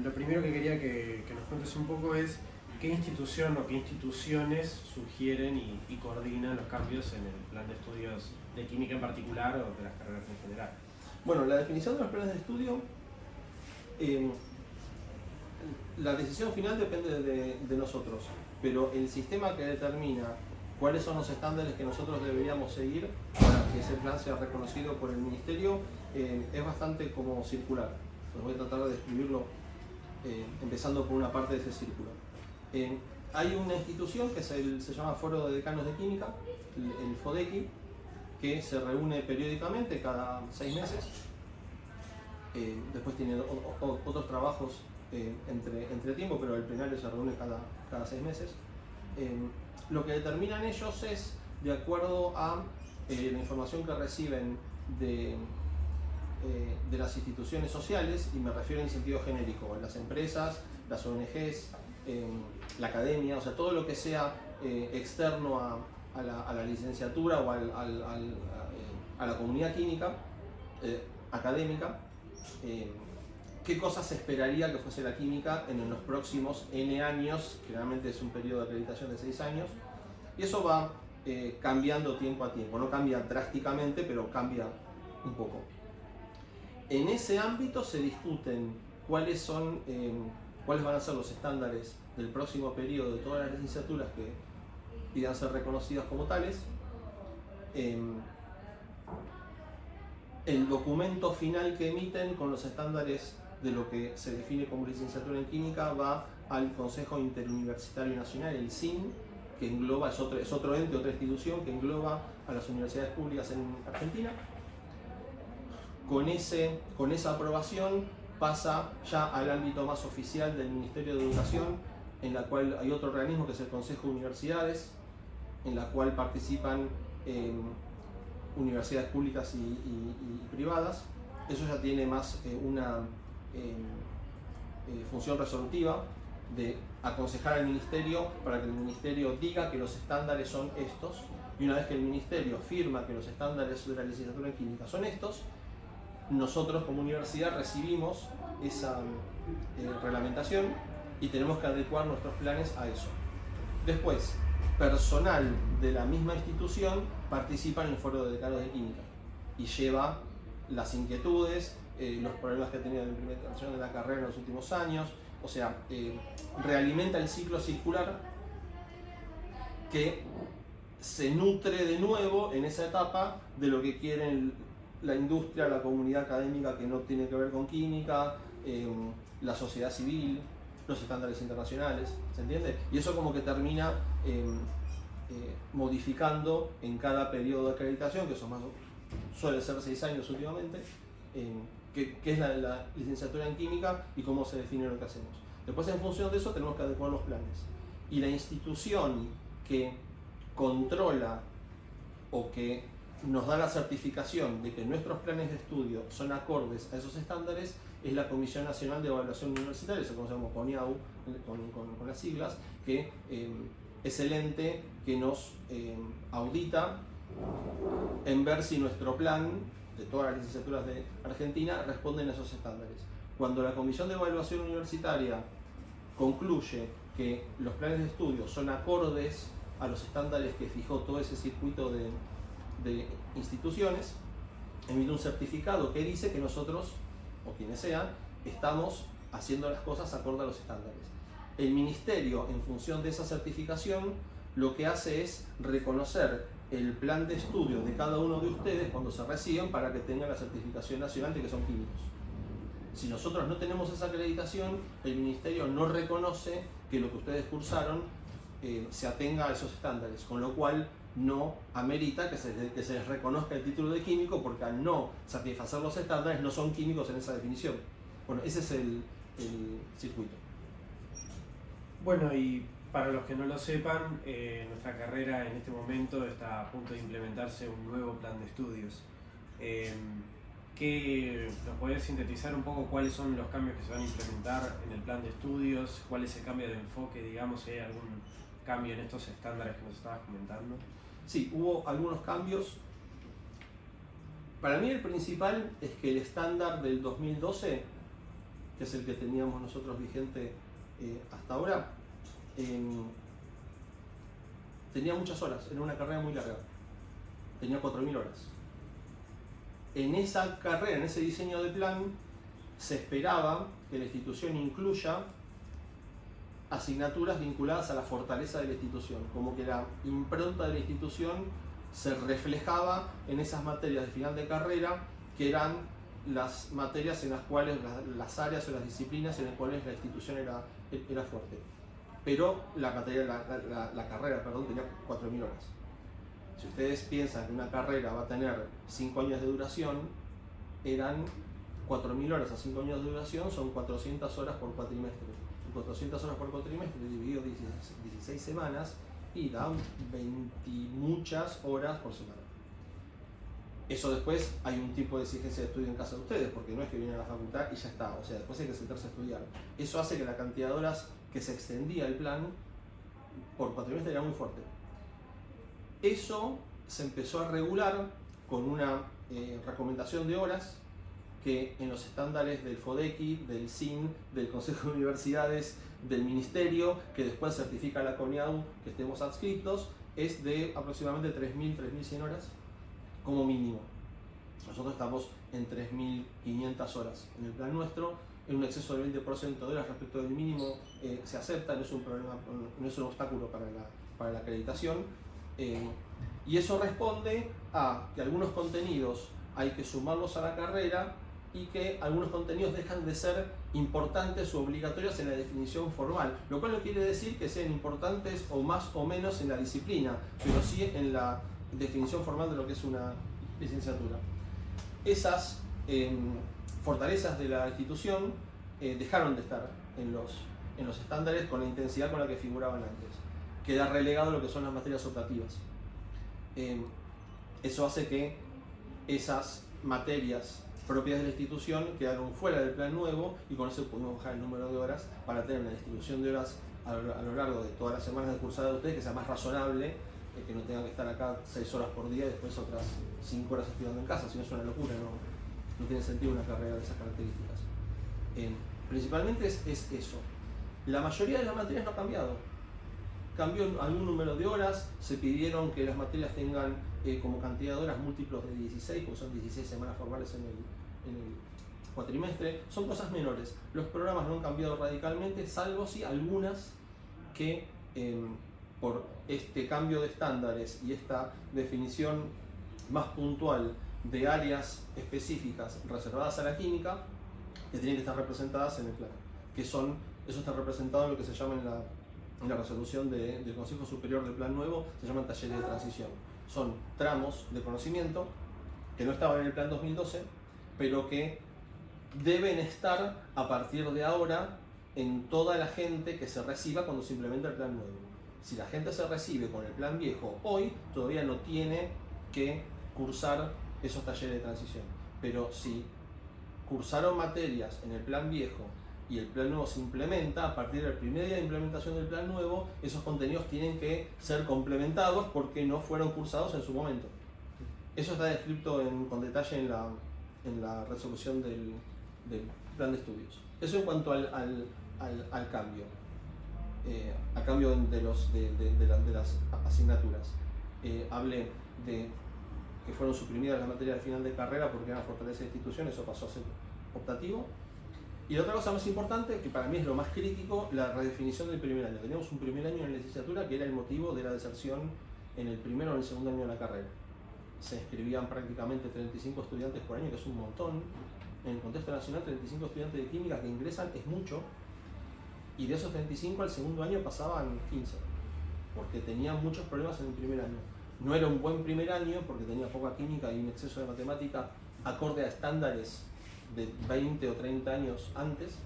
Lo primero que quería que nos cuentes un poco es qué institución o qué instituciones sugieren y coordinan los cambios en el plan de estudios de química en particular o de las carreras en general. Bueno, la definición de los planes de estudio, la decisión final depende de nosotros, pero el sistema que determina cuáles son los estándares que nosotros deberíamos seguir para que ese plan sea reconocido por el Ministerio es bastante como circular. Entonces voy a tratar de describirlo empezando por una parte de ese círculo. Hay una institución que se llama Foro de Decanos de Química, el FODEQui, que se reúne periódicamente cada 6 meses. Después tiene otros trabajos entre tiempo, pero el plenario se reúne cada 6 meses. Lo que determinan ellos es de acuerdo a la información que reciben de las instituciones sociales, y me refiero en sentido genérico, a las empresas, las ONGs, la academia, o sea, todo lo que sea externo a la licenciatura o a la comunidad química, académica, qué cosas se esperaría que fuese la química en los próximos N años, generalmente es un periodo de acreditación de 6 años, y eso va cambiando tiempo a tiempo, no cambia drásticamente, pero cambia un poco. En ese ámbito se discuten cuáles van a ser los estándares del próximo periodo de todas las licenciaturas que pidan ser reconocidas como tales. El documento final que emiten con los estándares de lo que se define como licenciatura en química va al Consejo Interuniversitario Nacional, el CIN, que engloba, es otro ente, otra institución que engloba a las universidades públicas en Argentina. Con esa aprobación pasa ya al ámbito más oficial del Ministerio de Educación, en la cual hay otro organismo que es el Consejo de Universidades, en la cual participan universidades públicas y privadas. Eso ya tiene más una función resolutiva de aconsejar al Ministerio para que el Ministerio diga que los estándares son estos, y una vez que el Ministerio firma que los estándares de la licenciatura en química son estos, nosotros como universidad recibimos esa reglamentación y tenemos que adecuar nuestros planes a eso. Después, personal de la misma institución participa en el Foro de Decanos de Química y lleva las inquietudes, los problemas que ha tenido la implementación de la carrera en los últimos años, o sea, realimenta el ciclo circular que se nutre de nuevo en esa etapa de lo que quieren la industria, la comunidad académica que no tiene que ver con química, la sociedad civil, los estándares internacionales, ¿se entiende? Y eso como que termina modificando en cada periodo de acreditación, que son suele ser 6 años últimamente, que es la licenciatura en química y cómo se define lo que hacemos. Después, en función de eso, tenemos que adecuar los planes. Y la institución que controla o que nos da la certificación de que nuestros planes de estudio son acordes a esos estándares es la Comisión Nacional de Evaluación Universitaria, eso conocemos CONIAU con las siglas, que es el ente que nos audita en ver si nuestro plan de todas las licenciaturas de Argentina responden a esos estándares. Cuando la Comisión de Evaluación Universitaria concluye que los planes de estudio son acordes a los estándares que fijó todo ese circuito de instituciones, emite un certificado que dice que nosotros, o quienes sean, estamos haciendo las cosas acorde a los estándares. El Ministerio, en función de esa certificación, lo que hace es reconocer el plan de estudio de cada uno de ustedes cuando se reciben para que tengan la certificación nacional de que son químicos. Si nosotros no tenemos esa acreditación, el Ministerio no reconoce que lo que ustedes cursaron se atenga a esos estándares, con lo cual no amerita que se les reconozca el título de químico, porque al no satisfacer los estándares no son químicos en esa definición. Bueno, ese es el circuito. Bueno, y para los que no lo sepan, nuestra carrera en este momento está a punto de implementarse un nuevo plan de estudios. ¿Nos podés sintetizar un poco cuáles son los cambios que se van a implementar en el plan de estudios? ¿Cuál es el cambio de enfoque, digamos, si hay algún cambio en estos estándares que nos estabas comentando? Sí, hubo algunos cambios. Para mí el principal es que el estándar del 2012, que es el que teníamos nosotros vigente hasta ahora, tenía muchas horas, era una carrera muy larga, tenía 4.000 horas. En esa carrera, en ese diseño de plan, se esperaba que la institución incluya asignaturas vinculadas a la fortaleza de la institución, como que la impronta de la institución se reflejaba en esas materias de final de carrera, que eran las materias en las cuales, las áreas o las disciplinas en las cuales la institución era fuerte. Pero la carrera tenía 4.000 horas. Si ustedes piensan que una carrera va a tener 5 años de duración, eran 4.000 horas a 5 años de duración, son 400 horas por cuatrimestre. 400 horas por cuatrimestre dividido 16 semanas y dan 20 muchas horas por semana. Eso después hay un tipo de exigencia de estudio en casa de ustedes, porque no es que vienen a la facultad y ya está, o sea, después hay que sentarse a estudiar. Eso hace que la cantidad de horas que se extendía el plan por cuatrimestre era muy fuerte. Eso se empezó a regular con una recomendación de horas que en los estándares del FODECI, del CIN, del Consejo de Universidades, del Ministerio, que después certifica la CONIAU, que estemos adscritos, es de aproximadamente 3.100 horas como mínimo. Nosotros estamos en 3.500 horas en el plan nuestro, en un exceso del 20% de horas respecto del mínimo se acepta, no es un problema, no es un obstáculo para la acreditación, y eso responde a que algunos contenidos hay que sumarlos a la carrera y que algunos contenidos dejan de ser importantes o obligatorios en la definición formal, lo cual no quiere decir que sean importantes o más o menos en la disciplina, pero sí en la definición formal de lo que es una licenciatura. Esas fortalezas de la institución dejaron de estar en los estándares con la intensidad con la que figuraban antes. Queda relegado lo que son las materias optativas. Eso hace que esas materias propias de la institución quedaron fuera del plan nuevo y con eso pudimos bajar el número de horas para tener una distribución de horas a lo largo de todas las semanas de cursada de ustedes que sea más razonable, que no tengan que estar acá 6 horas por día y después otras 5 horas estudiando en casa, si no es una locura, no tiene sentido una carrera de esas características. Principalmente es eso. La mayoría de las materias no ha cambiado. Cambió algún número de horas, se pidieron que las materias tengan como cantidad de horas múltiplos de 16, porque son 16 semanas formales en el cuatrimestre. Son cosas menores. Los programas no han cambiado radicalmente, salvo si algunas que por este cambio de estándares y esta definición más puntual de áreas específicas reservadas a la química que tienen que estar representadas en el plan, que son, eso está representado en lo que se llama en la resolución del Consejo Superior del Plan Nuevo, se llaman talleres de transición. Son tramos de conocimiento que no estaban en el plan 2012, pero que deben estar a partir de ahora en toda la gente que se reciba cuando se implementa el plan nuevo. Si la gente se recibe con el plan viejo hoy, todavía no tiene que cursar esos talleres de transición. Pero si cursaron materias en el plan viejo y el plan nuevo se implementa, a partir del primer día de implementación del plan nuevo, esos contenidos tienen que ser complementados porque no fueron cursados en su momento. Eso está descrito con detalle en la resolución del plan de estudios. Eso en cuanto al cambio. A cambio de las asignaturas. Hablé de que fueron suprimidas las materias de final de carrera porque eran fortaleza de institución, eso pasó a ser optativo. Y la otra cosa más importante, que para mí es lo más crítico, la redefinición del primer año. Teníamos un primer año en la licenciatura que era el motivo de la deserción en el primero o en el segundo año de la carrera. Se inscribían prácticamente 35 estudiantes por año, que es un montón. En el contexto nacional, 35 estudiantes de química que ingresan es mucho. Y de esos 35 al segundo año pasaban 15, porque tenían muchos problemas en el primer año. No era un buen primer año porque tenía poca química y un exceso de matemática acorde a estándares de 20 o 30 años antes.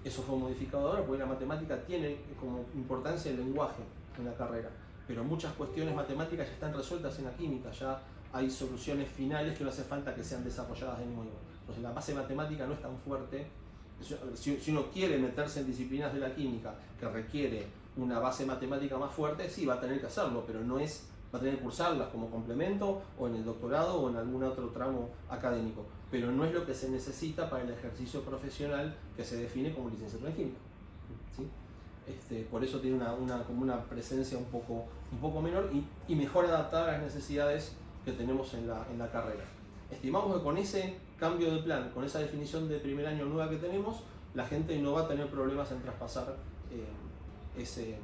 Eso fue modificado ahora porque la matemática tiene como importancia el lenguaje en la carrera, pero muchas cuestiones matemáticas ya están resueltas en la química, ya hay soluciones finales que no hace falta que sean desarrolladas de nuevo. Entonces la base matemática no es tan fuerte. Si uno quiere meterse en disciplinas de la química que requiere una base matemática más fuerte, sí va a tener que hacerlo, pero no es, va a tener que cursarlas como complemento o en el doctorado o en algún otro tramo académico, pero no es lo que se necesita para el ejercicio profesional que se define como licenciatura en química, ¿sí? Por eso tiene como una presencia un poco menor y mejor adaptada a las necesidades que tenemos en la carrera. Estimamos que con ese cambio de plan, con esa definición de primer año nueva que tenemos, la gente no va a tener problemas en traspasar ese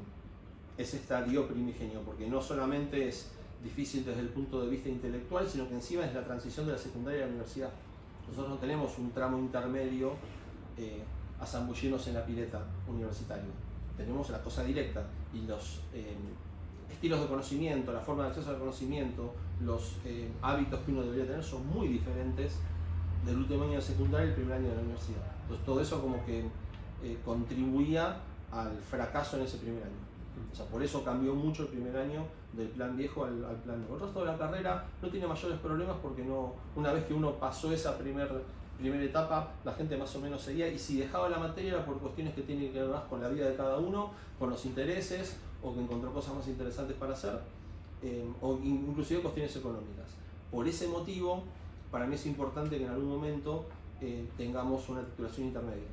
estadio primigenio, porque no solamente es difícil desde el punto de vista intelectual, sino que encima es la transición de la secundaria a la universidad. Nosotros no tenemos un tramo intermedio a zambullirnos en la pileta universitaria. Tenemos la cosa directa y los estilos de conocimiento, la forma de acceso al conocimiento, los hábitos que uno debería tener son muy diferentes del último año de secundaria y el primer año de la universidad. Entonces todo eso como que contribuía al fracaso en ese primer año. O sea, por eso cambió mucho el primer año del plan viejo al plan nuevo. El resto de la carrera no tiene mayores problemas porque no, una vez que uno pasó esa primera etapa, la gente más o menos seguía, y si dejaba la materia era por cuestiones que tienen que ver más con la vida de cada uno, con los intereses, o que encontró cosas más interesantes para hacer, o inclusive cuestiones económicas. Por ese motivo, para mí es importante que en algún momento tengamos una titulación intermedia.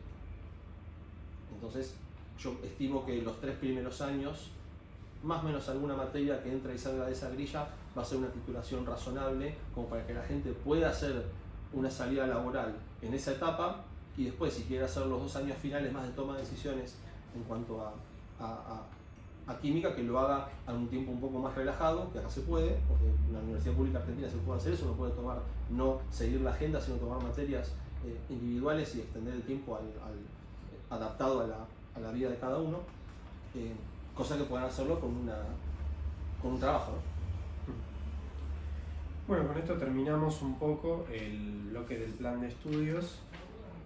Entonces, yo estimo que los 3 primeros años, más o menos alguna materia que entra y salga de esa grilla, va a ser una titulación razonable, como para que la gente pueda hacer una salida laboral en esa etapa, y después, si quiere hacer los 2 años finales más de toma de decisiones en cuanto a química, que lo haga a un tiempo un poco más relajado, que acá se puede, porque en la Universidad Pública Argentina se puede hacer eso, uno puede tomar, no seguir la agenda, sino tomar materias individuales y extender el tiempo adaptado a la vida de cada uno, cosa que puedan hacerlo con un trabajo, ¿no? Bueno, con esto terminamos un poco el bloque del plan de estudios,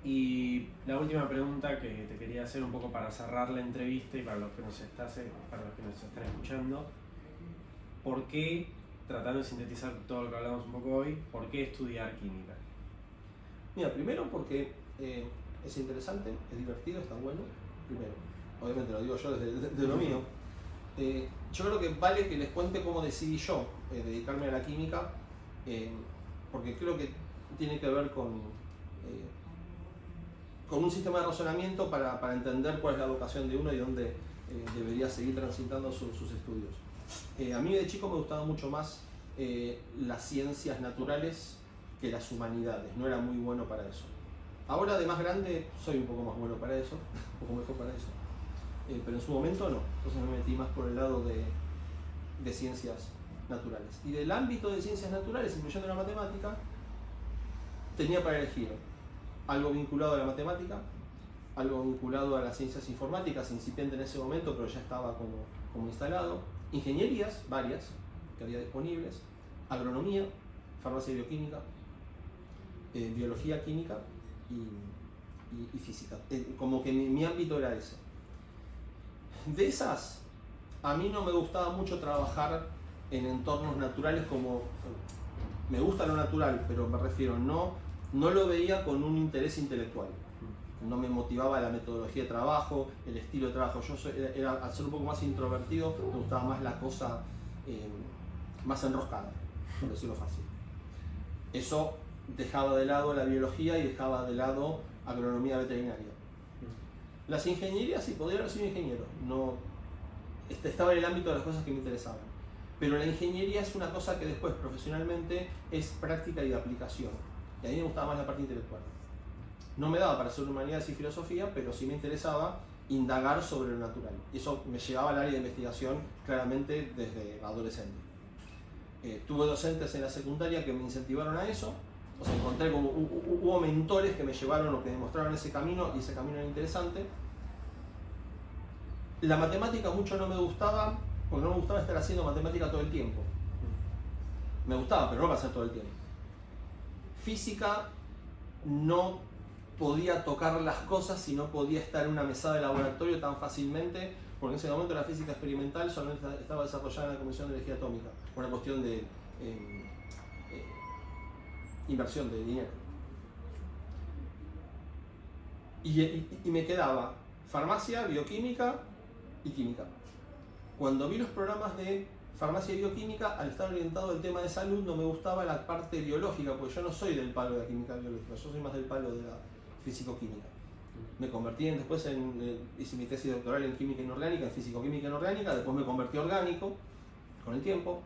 y la última pregunta que te quería hacer un poco para cerrar la entrevista y para los que nos están escuchando: ¿por qué, tratando de sintetizar todo lo que hablamos un poco hoy, por qué estudiar química? Mira, primero porque es interesante, es divertido, está bueno. Primero, obviamente lo digo yo desde lo mío. Yo creo que vale que les cuente cómo decidí yo dedicarme a la química, porque creo que tiene que ver con un sistema de razonamiento para entender cuál es la vocación de uno y dónde debería seguir transitando sus estudios. A mí de chico me gustaban mucho más las ciencias naturales que las humanidades, no era muy bueno para eso. Ahora de más grande soy un poco más bueno para eso, un poco mejor para eso. pero en su momento no. Entonces me metí más por el lado de ciencias naturales. Y del ámbito de ciencias naturales, incluyendo la matemática, tenía para elegir algo vinculado a la matemática, algo vinculado a las ciencias informáticas, incipiente en ese momento, pero ya estaba como instalado, ingenierías, varias, que había disponibles, agronomía, farmacia y bioquímica, biología química y física. Como que mi ámbito era ese. De esas, a mí no me gustaba mucho trabajar en entornos naturales como... Me gusta lo natural, pero me refiero, no lo veía con un interés intelectual. No me motivaba la metodología de trabajo, el estilo de trabajo. Yo al ser un poco más introvertido, me gustaba más la cosa más enroscada, por decirlo fácil. Eso dejaba de lado la biología y dejaba de lado agronomía veterinaria. Las ingenierías, sí, podría haber sido ingeniero, no, estaba en el ámbito de las cosas que me interesaban. Pero la ingeniería es una cosa que después profesionalmente es práctica y de aplicación. Y a mí me gustaba más la parte intelectual. No me daba para hacer humanidades y filosofía, pero sí me interesaba indagar sobre lo natural. Y eso me llevaba al área de investigación claramente desde adolescente. Tuve docentes en la secundaria que me incentivaron a eso. O sea, encontré como hubo mentores que me llevaron o que me mostraron ese camino, y ese camino era interesante. La matemática mucho no me gustaba, porque no me gustaba estar haciendo matemática todo el tiempo. Me gustaba, pero no para hacer todo el tiempo. Física, no podía tocar las cosas y no podía estar en una mesada de laboratorio tan fácilmente, porque en ese momento la física experimental solamente estaba desarrollada en la Comisión de Energía Atómica, por una cuestión de inversión de dinero. Y me quedaba farmacia, bioquímica y química. Cuando vi los programas de farmacia y bioquímica, al estar orientado al tema de salud, no me gustaba la parte biológica, porque yo no soy del palo de la química biológica, yo soy más del palo de la físico-química. Me convertí después hice mi tesis doctoral en química inorgánica, en físico-química inorgánica, después me convertí orgánico con el tiempo,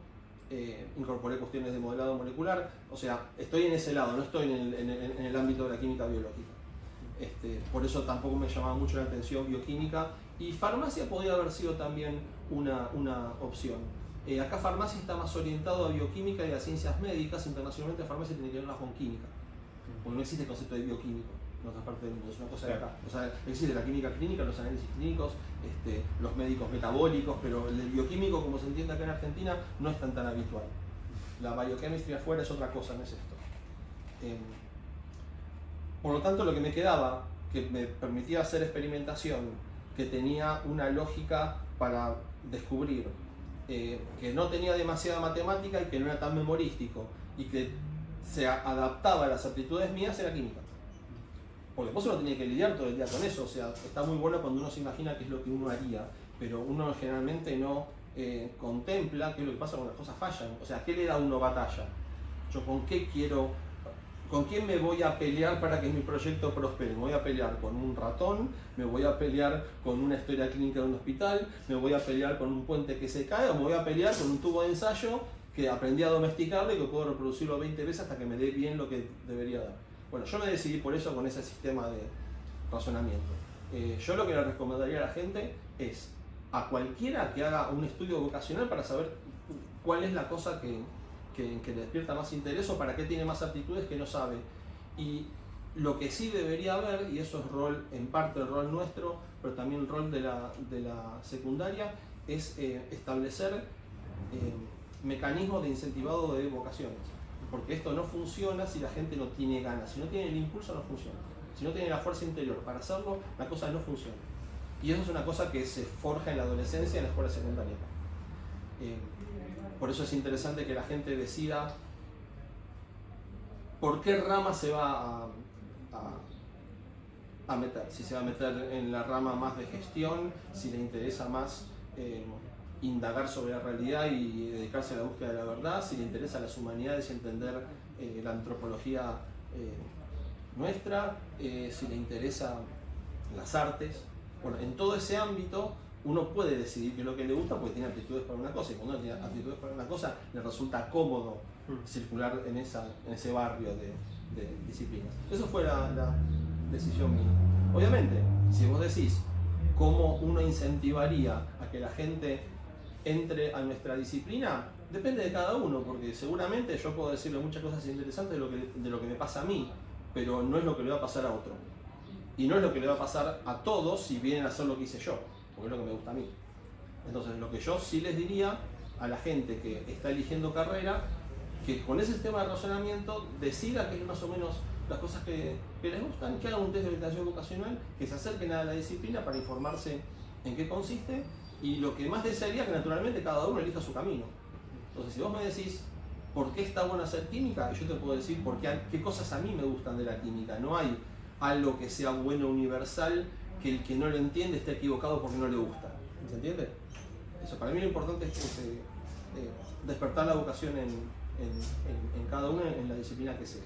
incorporé cuestiones de modelado molecular, o sea, estoy en ese lado, no estoy en el ámbito de la química biológica. Por eso tampoco me llamaba mucho la atención bioquímica, y farmacia podría haber sido también una opción. Acá farmacia está más orientado a bioquímica y a ciencias médicas. Internacionalmente farmacia tiene que ver más con química, porque no existe el concepto de bioquímico en otras partes del mundo, es una cosa de acá. O sea, existe la química clínica, los análisis clínicos, los médicos metabólicos, pero el bioquímico, como se entiende acá en Argentina, no es tan habitual. La biochemistry afuera es otra cosa, no es esto. Por lo tanto, lo que me quedaba, que me permitía hacer experimentación, que tenía una lógica para descubrir, que no tenía demasiada matemática y que no era tan memorístico, y que se adaptaba a las aptitudes mías, era química. Porque después uno tenía que lidiar todo el día con eso. O sea, está muy bueno cuando uno se imagina qué es lo que uno haría, pero uno generalmente no contempla qué es lo que pasa cuando las cosas fallan. O sea, ¿qué le da a uno batalla? Yo con quién me voy a pelear para que mi proyecto prospere. Me voy a pelear con un ratón, me voy a pelear con una historia clínica de un hospital, me voy a pelear con un puente que se cae, o me voy a pelear con un tubo de ensayo que aprendí a domesticarlo y que puedo reproducirlo 20 veces hasta que me dé bien lo que debería dar. Bueno, yo me decidí por eso con ese sistema de razonamiento. Yo lo que le recomendaría a la gente es a cualquiera que haga un estudio vocacional para saber cuál es la cosa que le despierta más interés o para qué tiene más aptitudes que no sabe. Y lo que sí debería haber, y eso es rol, en parte el rol nuestro, pero también el rol de la secundaria, es establecer mecanismos de incentivado de vocaciones. Porque esto no funciona si la gente no tiene ganas. Si no tiene el impulso, no funciona. Si no tiene la fuerza interior para hacerlo, la cosa no funciona. Y eso es una cosa que se forja en la adolescencia, en la escuela secundaria. Por eso es interesante que la gente decida por qué rama se va a meter. Si se va a meter en la rama más de gestión, si le interesa más indagar sobre la realidad y dedicarse a la búsqueda de la verdad, si le interesa las humanidades y entender la antropología nuestra, si le interesa las artes. Bueno, en todo ese ámbito uno puede decidir qué es lo que le gusta porque tiene aptitudes para una cosa, y cuando uno tiene aptitudes para una cosa le resulta cómodo circular en ese barrio de disciplinas. Eso fue la decisión mía. Obviamente, si vos decís ¿Cómo uno incentivaría a que la gente entre a nuestra disciplina? Depende de cada uno, porque seguramente yo puedo decirle muchas cosas interesantes de lo que me pasa a mí, pero no es lo que le va a pasar a otro. Y no es lo que le va a pasar a todos si vienen a hacer lo que hice yo, porque es lo que me gusta a mí. Entonces, lo que yo sí les diría a la gente que está eligiendo carrera, que con ese sistema de razonamiento decida qué es más o menos las cosas que les gustan, que hagan un test de orientación vocacional, que se acerquen a la disciplina para informarse en qué consiste, y lo que más desearía que naturalmente cada uno elija su camino. Entonces, si vos me decís por qué está bueno hacer química, yo te puedo decir qué cosas a mí me gustan de la química. No hay algo que sea bueno universal, que el que no lo entiende esté equivocado porque no le gusta. ¿Se entiende? Eso, para mí lo importante es despertar la vocación en cada uno en la disciplina que sea.